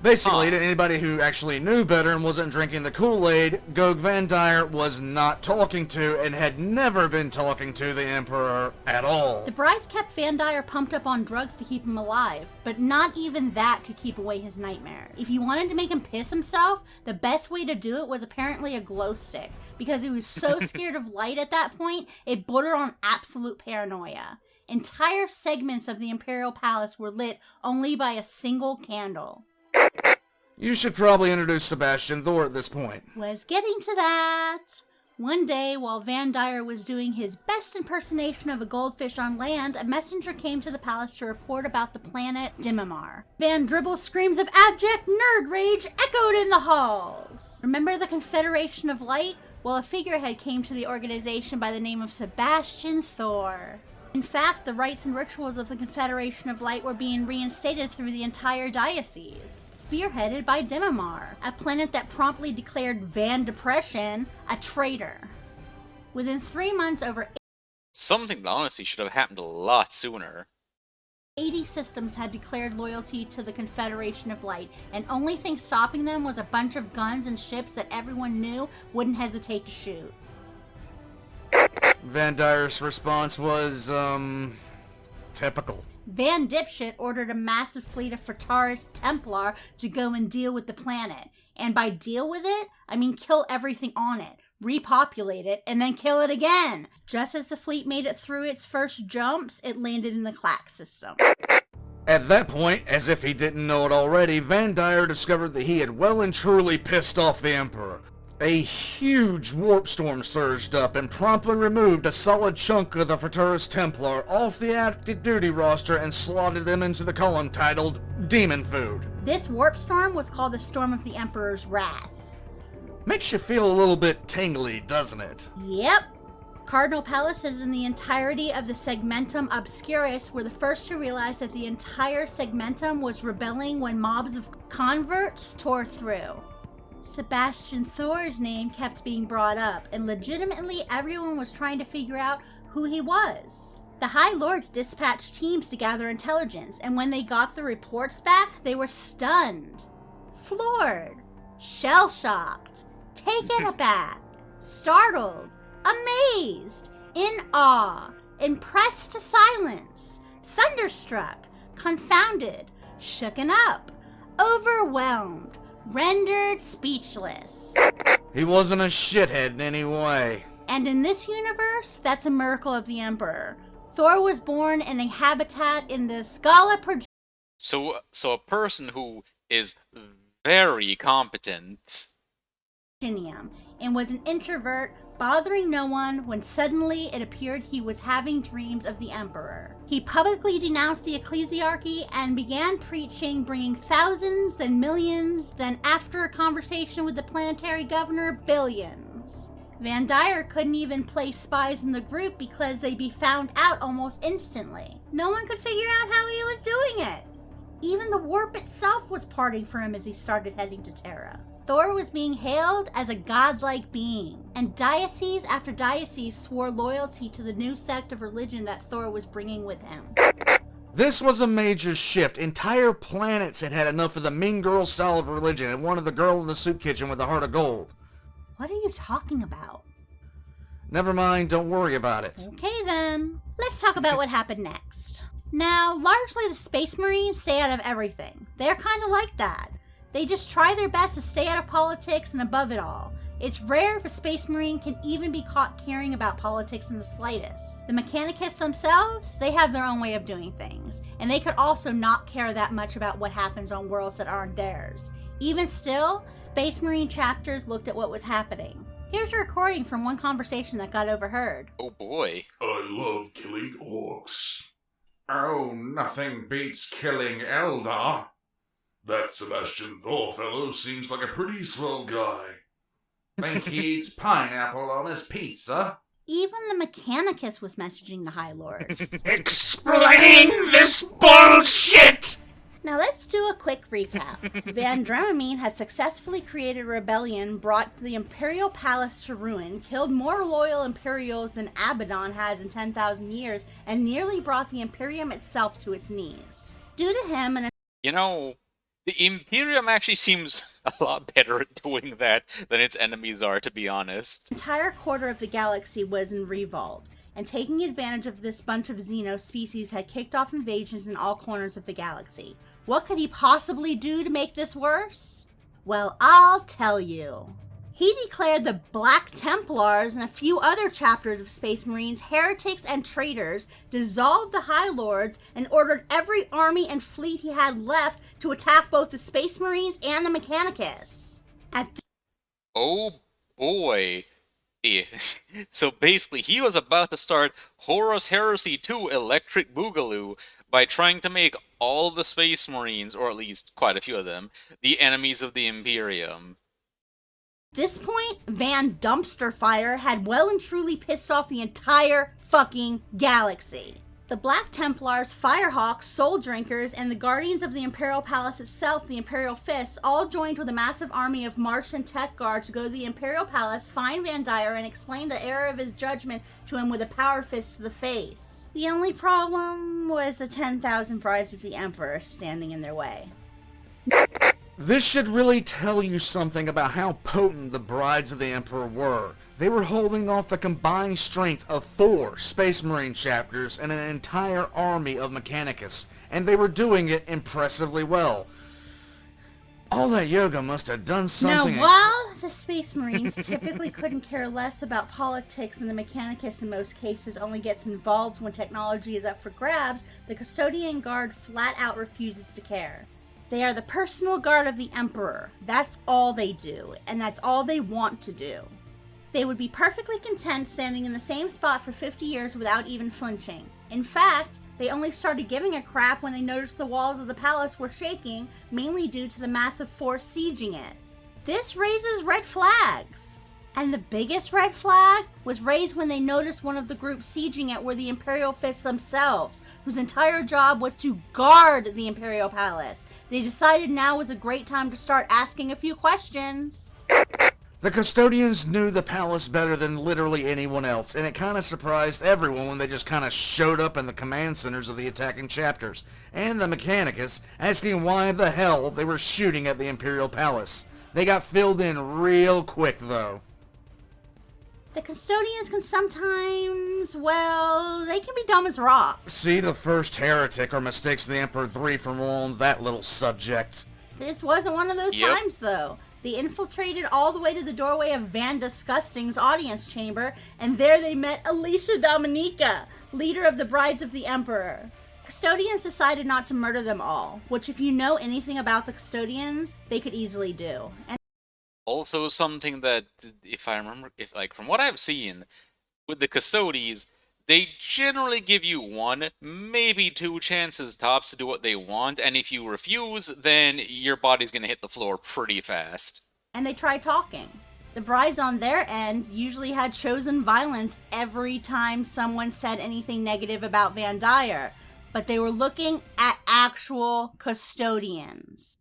Speaker 5: Basically, to anybody who actually knew better and wasn't drinking the Kool-Aid, Goge Van Dyer was not talking to and had never been talking to the Emperor at all.
Speaker 7: The brides kept Van Dyer pumped up on drugs to keep him alive, but not even that could keep away his nightmare. If you wanted to make him piss himself, the best way to do it was apparently a glow stick, because he was so scared of light at that point, it bordered on absolute paranoia. Entire segments of the Imperial Palace were lit only by a single candle.
Speaker 5: You should probably introduce Sebastian Thor at this point.
Speaker 7: Was getting to that. One day, while Van Dyer was doing his best impersonation of a goldfish on land, a messenger came to the palace to report about the planet Dimimar. Van Dribble's screams of abject nerd rage echoed in the halls. Remember the Confederation of Light? Well, a figurehead came to the organization by the name of Sebastian Thor. In fact, the rites and rituals of the Confederation of Light were being reinstated through the entire diocese, spearheaded by Dimimar, a planet that promptly declared Van Depression a traitor. Within 3 months, over
Speaker 1: Something that honestly should have happened a lot sooner.
Speaker 7: 80 systems had declared loyalty to the Confederation of Light, and only thing stopping them was a bunch of guns and ships that everyone knew wouldn't hesitate to shoot.
Speaker 5: Van Dyer's response was, typical.
Speaker 7: Van Dipshit ordered a massive fleet of Fataris Templar to go and deal with the planet. And by deal with it, I mean kill everything on it, repopulate it, and then kill it again. Just as the fleet made it through its first jumps, it landed in the Clack system.
Speaker 5: At that point, as if he didn't know it already, Van Dyer discovered that he had well and truly pissed off the Emperor. A huge warp storm surged up and promptly removed a solid chunk of the Fataris Templar off the active duty roster and slotted them into the column titled Demon Food.
Speaker 7: This warp storm was called the Storm of the Emperor's Wrath.
Speaker 5: Makes you feel a little bit tingly, doesn't it?
Speaker 7: Yep. Cardinal Palaces in the entirety of the Segmentum Obscurus were the first to realize that the entire Segmentum was rebelling when mobs of converts tore through. Sebastian Thor's name kept being brought up, and legitimately everyone was trying to figure out who he was. The High Lords dispatched teams to gather intelligence, and when they got the reports back, they were stunned, floored, shell-shocked, taken aback, startled, amazed, in awe, impressed to silence, thunderstruck, confounded, shooken up, overwhelmed, rendered speechless.
Speaker 5: He wasn't a shithead in any way.
Speaker 7: And in this universe, that's a miracle of the Emperor. Thor was born in a habitat in the Scala
Speaker 1: So a person who is very competent
Speaker 7: and was an introvert, bothering no one, when suddenly it appeared he was having dreams of the Emperor. He publicly denounced the ecclesiarchy and began preaching, bringing thousands, then millions, then after a conversation with the planetary governor, billions. Van Dyer couldn't even place spies in the group because they'd be found out almost instantly. No one could figure out how he was doing it. Even the warp itself was parting for him as he started heading to Terra. Thor was being hailed as a godlike being, and diocese after diocese swore loyalty to the new sect of religion that Thor was bringing with him.
Speaker 5: This was a major shift. Entire planets had had enough of the mean girl style of religion and wanted the girl in the soup kitchen with a heart of gold.
Speaker 7: What are you talking about?
Speaker 5: Never mind, don't worry about it.
Speaker 7: Okay then, let's talk about what happened next. Now, largely the Space Marines stay out of everything. They're kind of like that. They just try their best to stay out of politics and above it all. It's rare if a Space Marine can even be caught caring about politics in the slightest. The Mechanikists themselves, they have their own way of doing things, and they could also not care that much about what happens on worlds that aren't theirs. Even still, Space Marine chapters looked at what was happening. Here's a recording from one conversation that got overheard.
Speaker 1: Oh boy.
Speaker 8: I love killing orcs. Oh, nothing beats killing Eldar. That Sebastian Thor fellow seems like a pretty swell guy. Think he eats pineapple on his pizza?
Speaker 7: Even the Mechanicus was messaging the High Lord.
Speaker 8: Explain this bullshit!
Speaker 7: Now let's do a quick recap. Van Dramamine had successfully created a rebellion, brought the Imperial Palace to ruin, killed more loyal Imperials than Abaddon has in 10,000 years, and nearly brought the Imperium itself to its knees. Due to him and
Speaker 1: You know, the Imperium actually seems a lot better at doing that than its enemies are, to be honest.
Speaker 7: an entire quarter of the galaxy was in revolt, and taking advantage of this bunch of Xeno species had kicked off invasions in all corners of the galaxy. What could he possibly do to make this worse? Well, I'll tell you. He declared the Black Templars and a few other chapters of Space Marines heretics and traitors, dissolved the High Lords, and ordered every army and fleet he had left to attack both the Space Marines and the Mechanicus.
Speaker 1: Oh boy. Yeah. So basically, he was about to start Horus Heresy 2 Electric Boogaloo by trying to make all the Space Marines, or at least quite a few of them, the enemies of the Imperium.
Speaker 7: At this point, Van Dumpster Fire had well and truly pissed off the entire fucking galaxy. The Black Templars, Firehawks, Soul Drinkers, and the Guardians of the Imperial Palace itself, the Imperial Fists, all joined with a massive army of March and Tech Guards to go to the Imperial Palace, find Van Dyer, and explain the error of his judgment to him with a power fist to the face. The only problem was the 10,000 brides of the Emperor standing in their way.
Speaker 5: This should really tell you something about how potent the Brides of the Emperor were. They were holding off the combined strength of 4 Space Marine chapters and an entire army of Mechanicus, and they were doing it impressively well. All that yoga must have done something.
Speaker 7: Now, while the Space Marines typically couldn't care less about politics and the Mechanicus in most cases only gets involved when technology is up for grabs, the Custodian Guard flat out refuses to care. They are the personal guard of the Emperor. That's all they do, and that's all they want to do. They would be perfectly content standing in the same spot for 50 years without even flinching. In fact, they only started giving a crap when they noticed the walls of the palace were shaking, mainly due to the massive force sieging it. This raises red flags. And the biggest red flag was raised when they noticed one of the groups sieging it were the Imperial Fists themselves, whose entire job was to guard the Imperial Palace. They decided now was a great time to start asking a few questions.
Speaker 5: The Custodians knew the palace better than literally anyone else, and it kind of surprised everyone when they just kind of showed up in the command centers of the attacking chapters, and the Mechanicus asking why the hell they were shooting at the Imperial Palace. They got filled in real quick, though.
Speaker 7: The Custodians can sometimes, well, they can be dumb as rocks.
Speaker 5: See the first heretic or mistakes of the Emperor 3 from on that little subject.
Speaker 7: This wasn't one of those
Speaker 1: Yep.
Speaker 7: times, though. They infiltrated all the way to the doorway of Van Disgusting's audience chamber, and there they met Alicia Dominica, leader of the Brides of the Emperor. Custodians decided not to murder them all, which if you know anything about the Custodians, they could easily do. And
Speaker 1: Also something that, if I remember, from what I've seen, with the Custodies, they generally give you 1, maybe 2 chances tops to do what they want, and if you refuse, then your body's gonna hit the floor pretty fast.
Speaker 7: they tried talking. The brides on their end usually had chosen violence every time someone said anything negative about Van Dyer, but they were looking at actual custodians.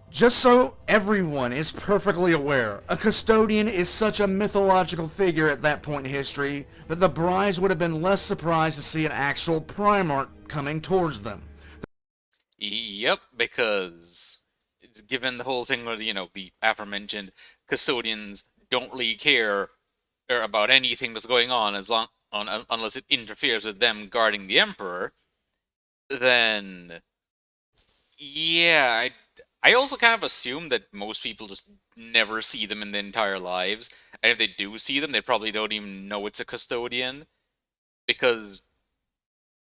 Speaker 5: Just so everyone is perfectly aware, a custodian is such a mythological figure at that point in history that the brides would have been less surprised to see an actual Primarch coming towards them.
Speaker 1: Yep, because it's given the whole thing where, the aforementioned custodians don't really care about anything that's going on unless it interferes with them guarding the Emperor, then yeah, I also kind of assume that most people just never see them in their entire lives, and if they do see them, they probably don't even know it's a custodian, because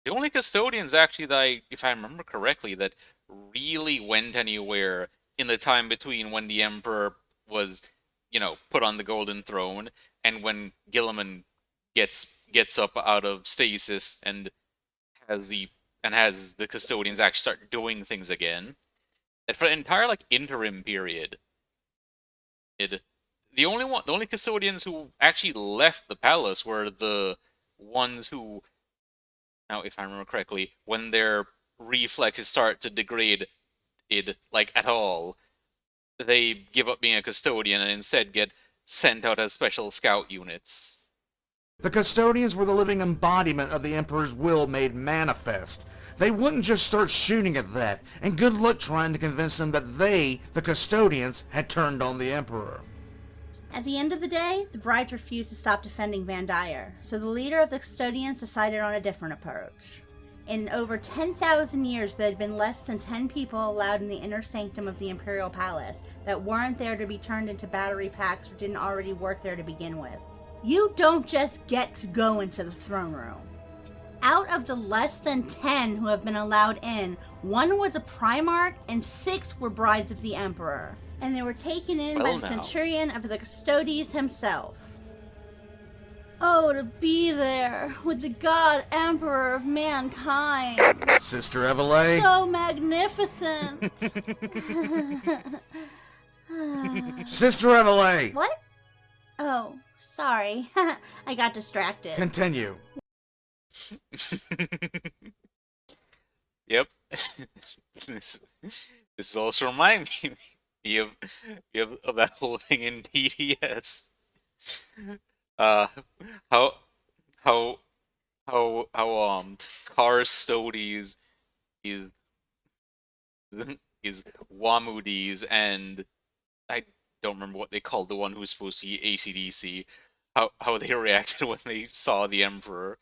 Speaker 1: the only custodians actually that if I remember correctly, that really went anywhere in the time between when the Emperor was, put on the Golden Throne, and when Gilliman gets up out of stasis and has the custodians actually start doing things again. That for an entire interim period, the only custodians who actually left the palace were the ones who, now if I remember correctly, when their reflexes start to degrade at all, they give up being a custodian and instead get sent out as special scout units.
Speaker 5: The custodians were the living embodiment of the Emperor's will made manifest. They wouldn't just start shooting at that, and good luck trying to convince them that they, the custodians, had turned on the Emperor.
Speaker 7: At the end of the day, the brides refused to stop defending Van Dyer, so the leader of the custodians decided on a different approach. In over 10,000 years, there had been less than 10 people allowed in the inner sanctum of the Imperial Palace that weren't there to be turned into battery packs or didn't already work there to begin with. You don't just get to go into the throne room. Out of the less than 10 who have been allowed in, 1 was a Primarch and 6 were brides of the Emperor, and they were taken in by the Centurion of the Custodes himself. Oh, to be there with the God Emperor of mankind.
Speaker 5: Sister Evelae.
Speaker 7: So magnificent.
Speaker 5: Sister Evelae.
Speaker 7: What? Oh, sorry. I got distracted.
Speaker 5: Continue.
Speaker 1: Yep. This also reminds me of that whole thing in TDS. How Custodes is Wamudes, and I don't remember what they called the one who was supposed to be ACDC. How they reacted when they saw the Emperor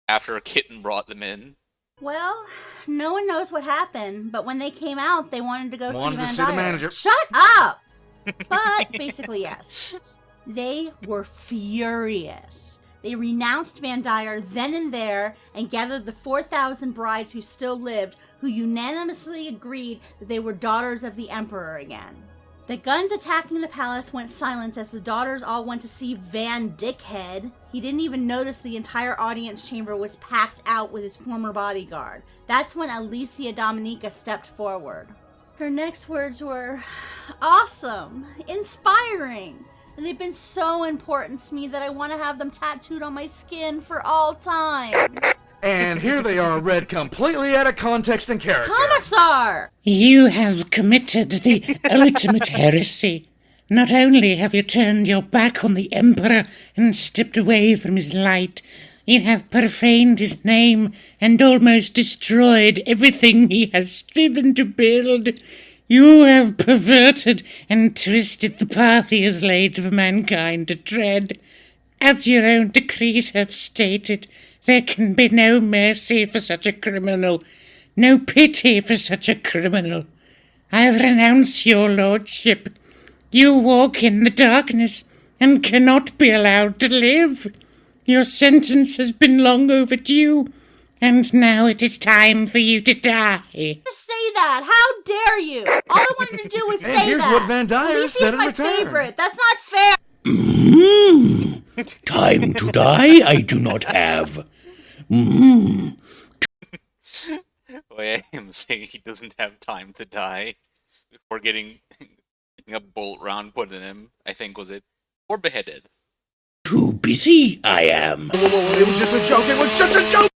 Speaker 1: after a kitten brought them in.
Speaker 7: Well, no one knows what happened, but when they came out, they wanted to go see Van Dyer.
Speaker 5: The manager.
Speaker 7: Shut up! But basically, yes. They were furious. They renounced Van Dyer then and there and gathered the 4,000 brides who still lived, who unanimously agreed that they were daughters of the Emperor again. The guns attacking the palace went silent as the daughters all went to see Van Dickhead. He didn't even notice the entire audience chamber was packed out with his former bodyguard. That's when Alicia Dominica stepped forward. Her next words were, "Awesome, inspiring, and they've been so important to me that I want to have them tattooed on my skin for all time."
Speaker 5: And here they are read completely out of context and character.
Speaker 7: Commissar!
Speaker 9: You have committed the ultimate heresy. Not only have you turned your back on the Emperor and stepped away from his light, you have profaned his name and almost destroyed everything he has striven to build. You have perverted and twisted the path he has laid for mankind to tread. As your own decrees have stated, there can be no mercy for such a criminal, no pity for such a criminal. I renounce your lordship. You walk in the darkness and cannot be allowed to live. Your sentence has been long overdue, and now it is time for you to die.
Speaker 7: Just say that! How dare you! All I wanted to do was say that!
Speaker 5: And here's what Van Dyer said in
Speaker 7: my
Speaker 5: return.
Speaker 7: favorite. That's not fair!
Speaker 9: Time to die I do not have.
Speaker 1: Well, I am saying he doesn't have time to die before getting a bolt round put in him, I think was it, or beheaded.
Speaker 9: Too busy I am.
Speaker 5: It was just a joke, it was just a joke!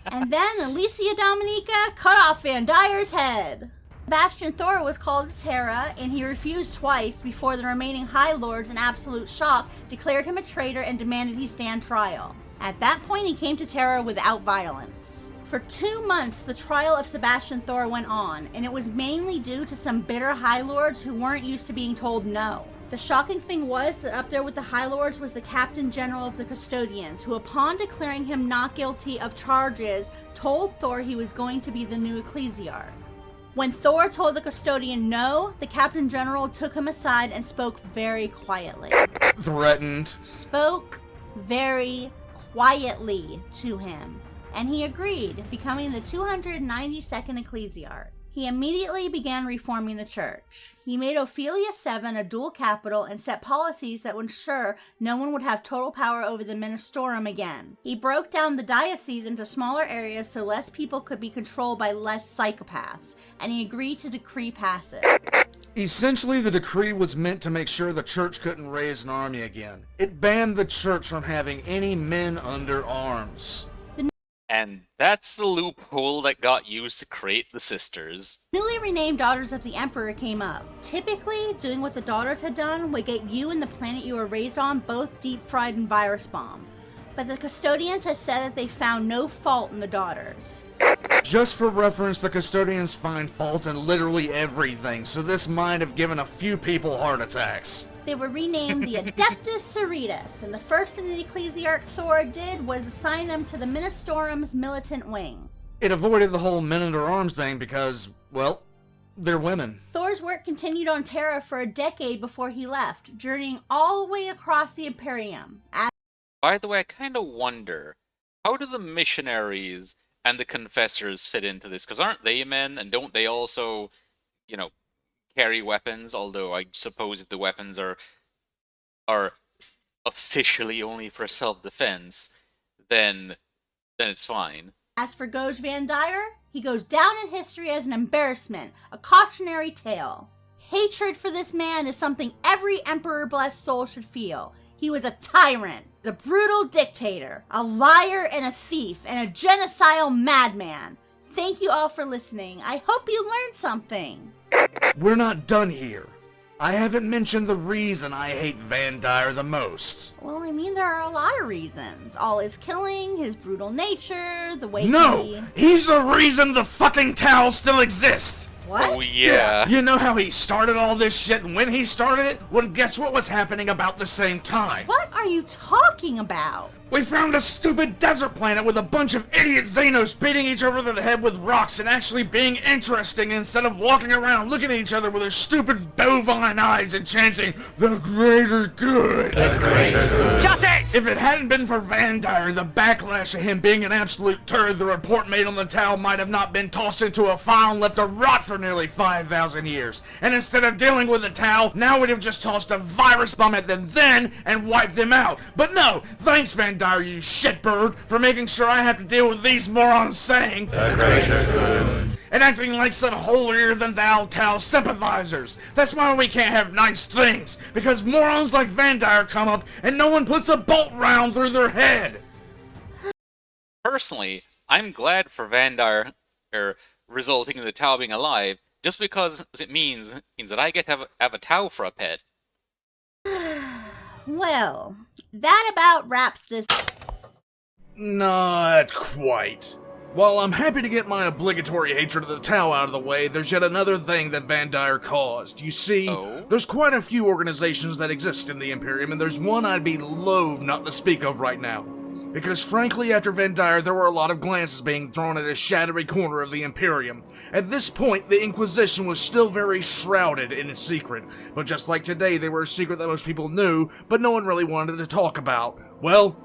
Speaker 7: And then Alicia Dominica cut off Van Dyer's head. Sebastian Thor was called to Terra, and he refused twice before the remaining High Lords, in absolute shock, declared him a traitor and demanded he stand trial. At that point, he came to Terra without violence. For 2 months, the trial of Sebastian Thor went on, and it was mainly due to some bitter High Lords who weren't used to being told no. The shocking thing was that up there with the High Lords was the Captain General of the Custodians, who upon declaring him not guilty of charges, told Thor he was going to be the new ecclesiarch. When Thor told the Custodian no, the Captain General took him aside and spoke very quietly.
Speaker 5: Threatened.
Speaker 7: Spoke very quietly to him, and he agreed, becoming the 292nd ecclesiarch. He immediately began reforming the church. He made Ophelia VII a dual capital and set policies that would ensure no one would have total power over the ministorum again. He broke down the diocese into smaller areas so less people could be controlled by less psychopaths, and he agreed to decree passage.
Speaker 5: Essentially, the decree was meant to make sure the church couldn't raise an army again. It banned the church from having any men under arms.
Speaker 1: And that's the loophole that got used to create the sisters.
Speaker 7: Newly renamed Daughters of the Emperor came up. Typically, doing what the daughters had done would get you and the planet you were raised on both deep-fried and virus bombed. But the Custodians has said that they found no fault in the daughters.
Speaker 5: Just for reference, the Custodians find fault in literally everything, so this might have given a few people heart attacks.
Speaker 7: They were renamed the Adepta Sororitas, and the first thing the ecclesiarch Thor did was assign them to the Ministorum's militant wing.
Speaker 5: It avoided the whole men under arms thing because, well, they're women.
Speaker 7: Thor's work continued on Terra for a decade before he left, journeying all the way across the Imperium.
Speaker 1: By the way, I kind of wonder, how do the missionaries and the confessors fit into this? Because aren't they men, and don't they also, carry weapons? Although I suppose if the weapons are officially only for self-defense, then it's fine.
Speaker 7: As for Goge Van Dyer, he goes down in history as an embarrassment, a cautionary tale. Hatred for this man is something every Emperor-blessed soul should feel. He was a tyrant, a brutal dictator, a liar and a thief, and a genocidal madman. Thank you all for listening. I hope you learned something.
Speaker 5: We're not done here. I haven't mentioned the reason I hate Van Dyer the most.
Speaker 7: Well, I mean, there are a lot of reasons. All his killing, his brutal nature, the way
Speaker 5: He's the reason the fucking towel still exists!
Speaker 7: What?
Speaker 1: Oh, yeah.
Speaker 5: You know how he started all this shit, and when he started it? Well, guess what was happening about the same time?
Speaker 7: What are you talking about?
Speaker 5: We found a stupid desert planet with a bunch of idiot Xenos beating each other over the head with rocks and actually being interesting instead of walking around looking at each other with their stupid bovine eyes and chanting, "The greater good." The greater good.
Speaker 6: Shut it!
Speaker 5: If it hadn't been for Van Dyer and the backlash of him being an absolute turd, the report made on the towel might have not been tossed into a file and left to rot for nearly 5,000 years. And instead of dealing with the towel, now we'd have just tossed a virus bomb at them then and wiped them out. But no, thanks Van Dyer, you shitbird, for making sure I have to deal with these morons saying the greater good and acting like some holier-than-thou towel sympathizers. That's why we can't have nice things, because morons like Van Dyer come up and no one puts a bolt round through their head.
Speaker 1: Personally, I'm glad for Van Dyer resulting in the Tau being alive, just because it means that I get to have a Tau for a pet.
Speaker 7: Well, that about wraps this.
Speaker 5: Not quite. While I'm happy to get my obligatory hatred of the Tau out of the way, there's yet another thing that Van Dyer caused. You see, there's quite a few organizations that exist in the Imperium, and there's one I'd be loath not to speak of right now. Because frankly, after Van Dyer, there were a lot of glances being thrown at a shadowy corner of the Imperium. At this point, the Inquisition was still very shrouded in its secret, but just like today, they were a secret that most people knew, but no one really wanted to talk about. Well,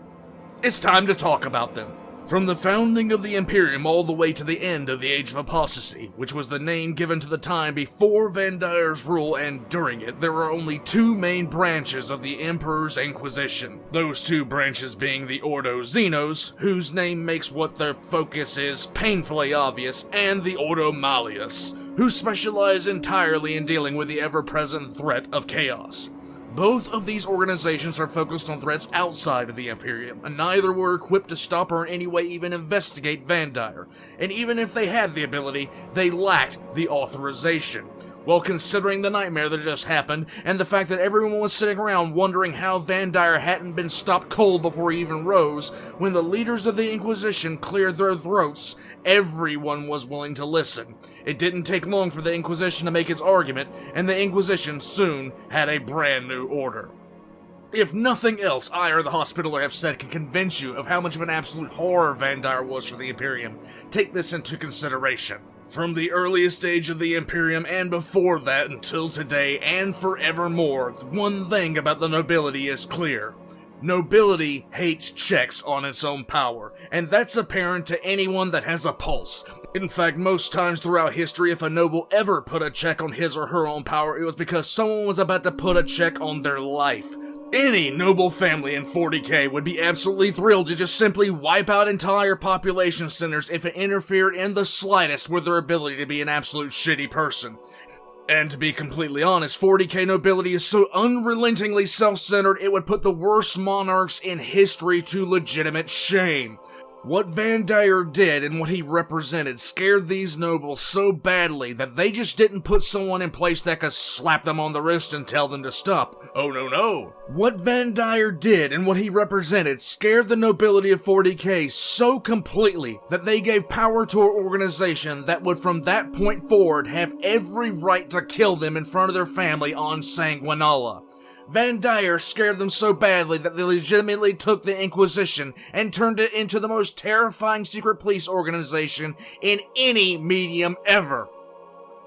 Speaker 5: it's time to talk about them. From the founding of the Imperium all the way to the end of the Age of Apostasy, which was the name given to the time before Van Dyer's rule and during it, there were only two main branches of the Emperor's Inquisition. Those two branches being the Ordo Xenos, whose name makes what their focus is painfully obvious, and the Ordo Malleus, who specialize entirely in dealing with the ever-present threat of chaos. Both of these organizations are focused on threats outside of the Imperium, and neither were equipped to stop or in any way even investigate Van Dyer. And even if they had the ability, they lacked the authorization. Well, considering the nightmare that just happened, and the fact that everyone was sitting around wondering how Van Dyer hadn't been stopped cold before he even rose, when the leaders of the Inquisition cleared their throats, everyone was willing to listen. It didn't take long for the Inquisition to make its argument, and the Inquisition soon had a brand new order. If nothing else I or the Hospitaller have said can convince you of how much of an absolute horror Van Dyer was for the Imperium, take this into consideration. From the earliest age of the Imperium and before that until today and forevermore, one thing about the nobility is clear. Nobility hates checks on its own power, and that's apparent to anyone that has a pulse. In fact, most times throughout history, if a noble ever put a check on his or her own power, it was because someone was about to put a check on their life. Any noble family in 40k would be absolutely thrilled to just simply wipe out entire population centers if it interfered in the slightest with their ability to be an absolute shitty person. And to be completely honest, 40k nobility is so unrelentingly self-centered it would put the worst monarchs in history to legitimate shame. What Van Dyer did and what he represented scared these nobles so badly that they just didn't put someone in place that could slap them on the wrist and tell them to stop. Oh no. What Van Dyer did and what he represented scared the nobility of 40k so completely that they gave power to an organization that would from that point forward have every right to kill them in front of their family on Sanguinala. Van Dyer scared them so badly that they legitimately took the Inquisition and turned it into the most terrifying secret police organization in any medium ever.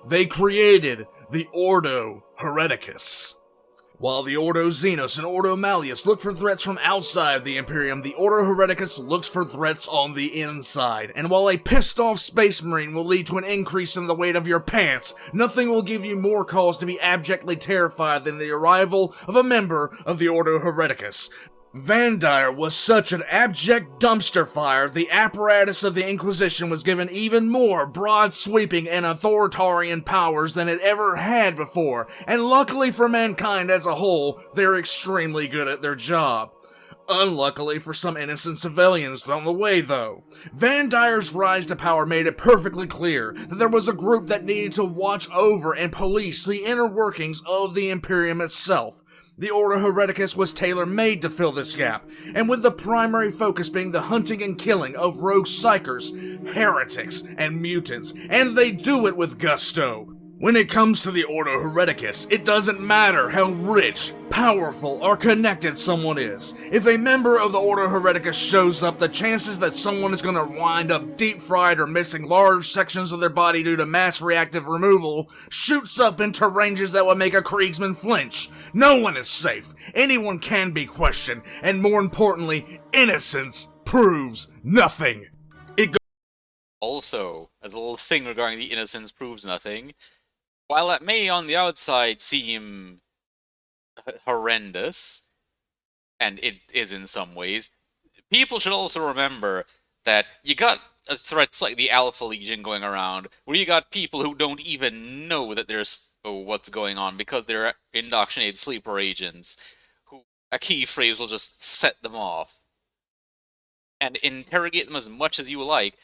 Speaker 5: They created the Ordo Hereticus. While the Ordo Xenos and Ordo Malleus look for threats from outside the Imperium, the Ordo Hereticus looks for threats on the inside. And while a pissed-off Space Marine will lead to an increase in the weight of your pants, nothing will give you more cause to be abjectly terrified than the arrival of a member of the Ordo Hereticus. Van Dyer was such an abject dumpster fire, the apparatus of the Inquisition was given even more broad-sweeping and authoritarian powers than it ever had before, and luckily for mankind as a whole, they're extremely good at their job. Unluckily for some innocent civilians on the way, though. Van Dyer's rise to power made it perfectly clear that there was a group that needed to watch over and police the inner workings of the Imperium itself. The Ordo Hereticus was tailor-made to fill this gap, and with the primary focus being the hunting and killing of rogue psychers, heretics, and mutants, and they do it with gusto. When it comes to the Ordo Hereticus, it doesn't matter how rich, powerful, or connected someone is. If a member of the Ordo Hereticus shows up, the chances that someone is going to wind up deep-fried or missing large sections of their body due to mass reactive removal shoots up into ranges that would make a Kriegsman flinch. No one is safe. Anyone can be questioned, and more importantly, innocence proves nothing.
Speaker 1: Also, as a little thing regarding the innocence proves nothing, while it may on the outside seem horrendous, and it is in some ways, people should also remember that you got threats like the Alpha Legion going around, where you got people who don't even know that there's what's going on because they're indoctrinated sleeper agents, who a key phrase will just set them off. And interrogate them as much as you like,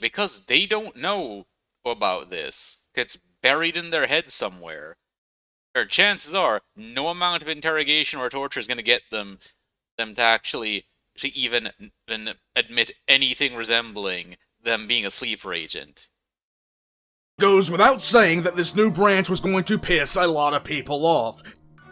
Speaker 1: because they don't know about this. It's buried in their head somewhere. Or chances are, no amount of interrogation or torture is going to get them to actually even admit anything resembling them being a sleeper agent.
Speaker 5: Goes without saying that this new branch was going to piss a lot of people off.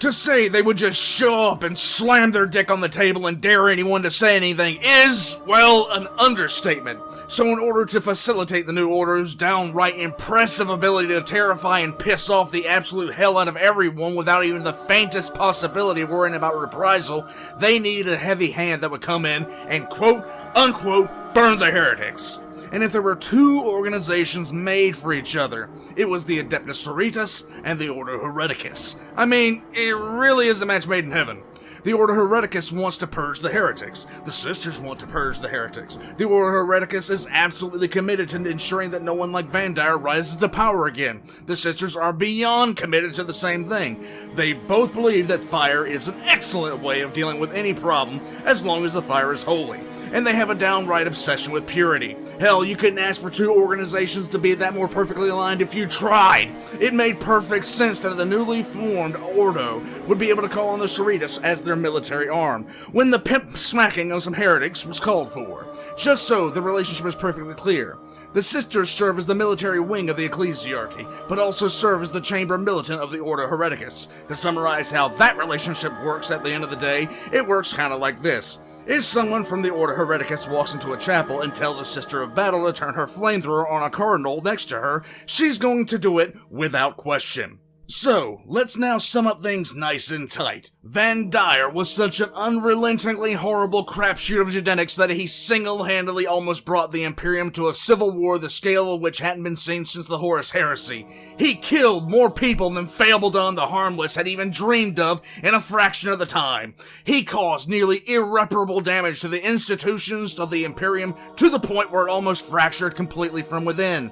Speaker 5: To say they would just show up and slam their dick on the table and dare anyone to say anything is, well, an understatement. So in order to facilitate the new order's downright impressive ability to terrify and piss off the absolute hell out of everyone without even the faintest possibility of worrying about reprisal, they needed a heavy hand that would come in and quote-unquote burn the heretics. And if there were two organizations made for each other, it was the Adepta Sororitas and the Ordo Hereticus. I mean, it really is a match made in heaven. The Order Hereticus wants to purge the heretics. The Sisters want to purge the heretics. The Order Hereticus is absolutely committed to ensuring that no one like Van Dyer rises to power again. The Sisters are beyond committed to the same thing. They both believe that fire is an excellent way of dealing with any problem as long as the fire is holy. And they have a downright obsession with purity. Hell, you couldn't ask for two organizations to be that more perfectly aligned if you tried. It made perfect sense that the newly formed Ordo would be able to call on the Sororitas as their military arm, when the pimp smacking of some heretics was called for. Just so the relationship is perfectly clear. The Sisters serve as the military wing of the ecclesiarchy, but also serve as the chamber militant of the Order Hereticus. To summarize how that relationship works at the end of the day, it works kinda like this. If someone from the Order Hereticus walks into a chapel and tells a Sister of Battle to turn her flamethrower on a cardinal next to her, she's going to do it without question. So, let's now sum up things nice and tight. Van Dyer was such an unrelentingly horrible crapshoot of genetics that he single-handedly almost brought the Imperium to a civil war the scale of which hadn't been seen since the Horus Heresy. He killed more people than Fabledon the Harmless had even dreamed of in a fraction of the time. He caused nearly irreparable damage to the institutions of the Imperium to the point where it almost fractured completely from within.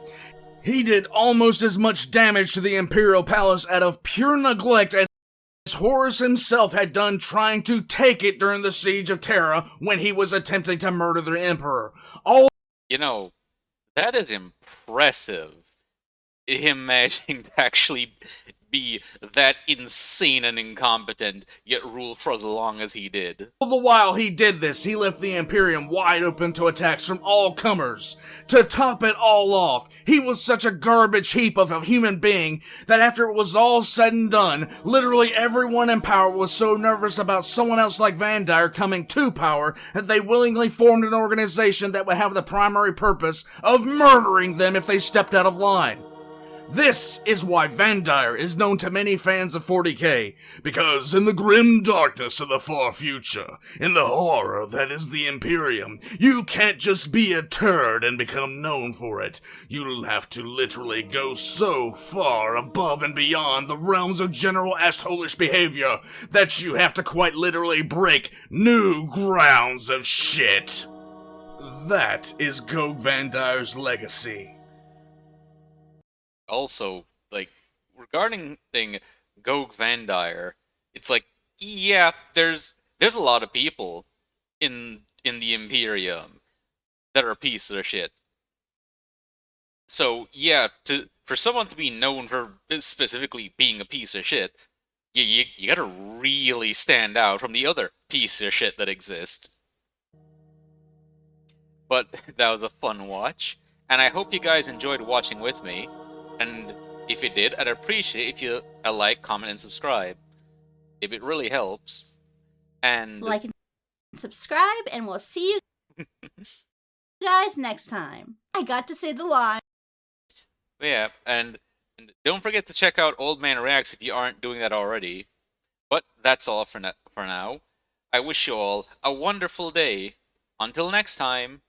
Speaker 5: He did almost as much damage to the Imperial Palace out of pure neglect as Horus himself had done trying to take it during the Siege of Terra when he was attempting to murder the Emperor.
Speaker 1: You know, that is impressive. Him managing to actually be that insane and incompetent, yet rule for as long as he did.
Speaker 5: All the while he did this, he left the Imperium wide open to attacks from all comers. To top it all off, he was such a garbage heap of a human being that after it was all said and done, literally everyone in power was so nervous about someone else like Van Dyer coming to power that they willingly formed an organization that would have the primary purpose of murdering them if they stepped out of line. This is why Van Dyer is known to many fans of 40k, because in the grim darkness of the far future, in the horror that is the Imperium, you can't just be a turd and become known for it. You'll have to literally go so far above and beyond the realms of general assholish behavior that you have to quite literally break new grounds of shit. That is Goge Van Dyer's legacy.
Speaker 1: Also, like, regarding Goge Van Dyer, it's like, yeah, there's a lot of people in the Imperium that are pieces of shit. So yeah, for someone to be known for specifically being a piece of shit, you gotta really stand out from the other piece of shit that exists. But that was a fun watch, and I hope you guys enjoyed watching with me. And if you did, I'd appreciate if you like, comment, and subscribe. If it really helps. And
Speaker 7: Like and subscribe, and we'll see you guys next time. I got to say the line.
Speaker 1: yeah, and don't forget to check out Old Man Reacts if you aren't doing that already. But that's all for now. I wish you all a wonderful day. Until next time.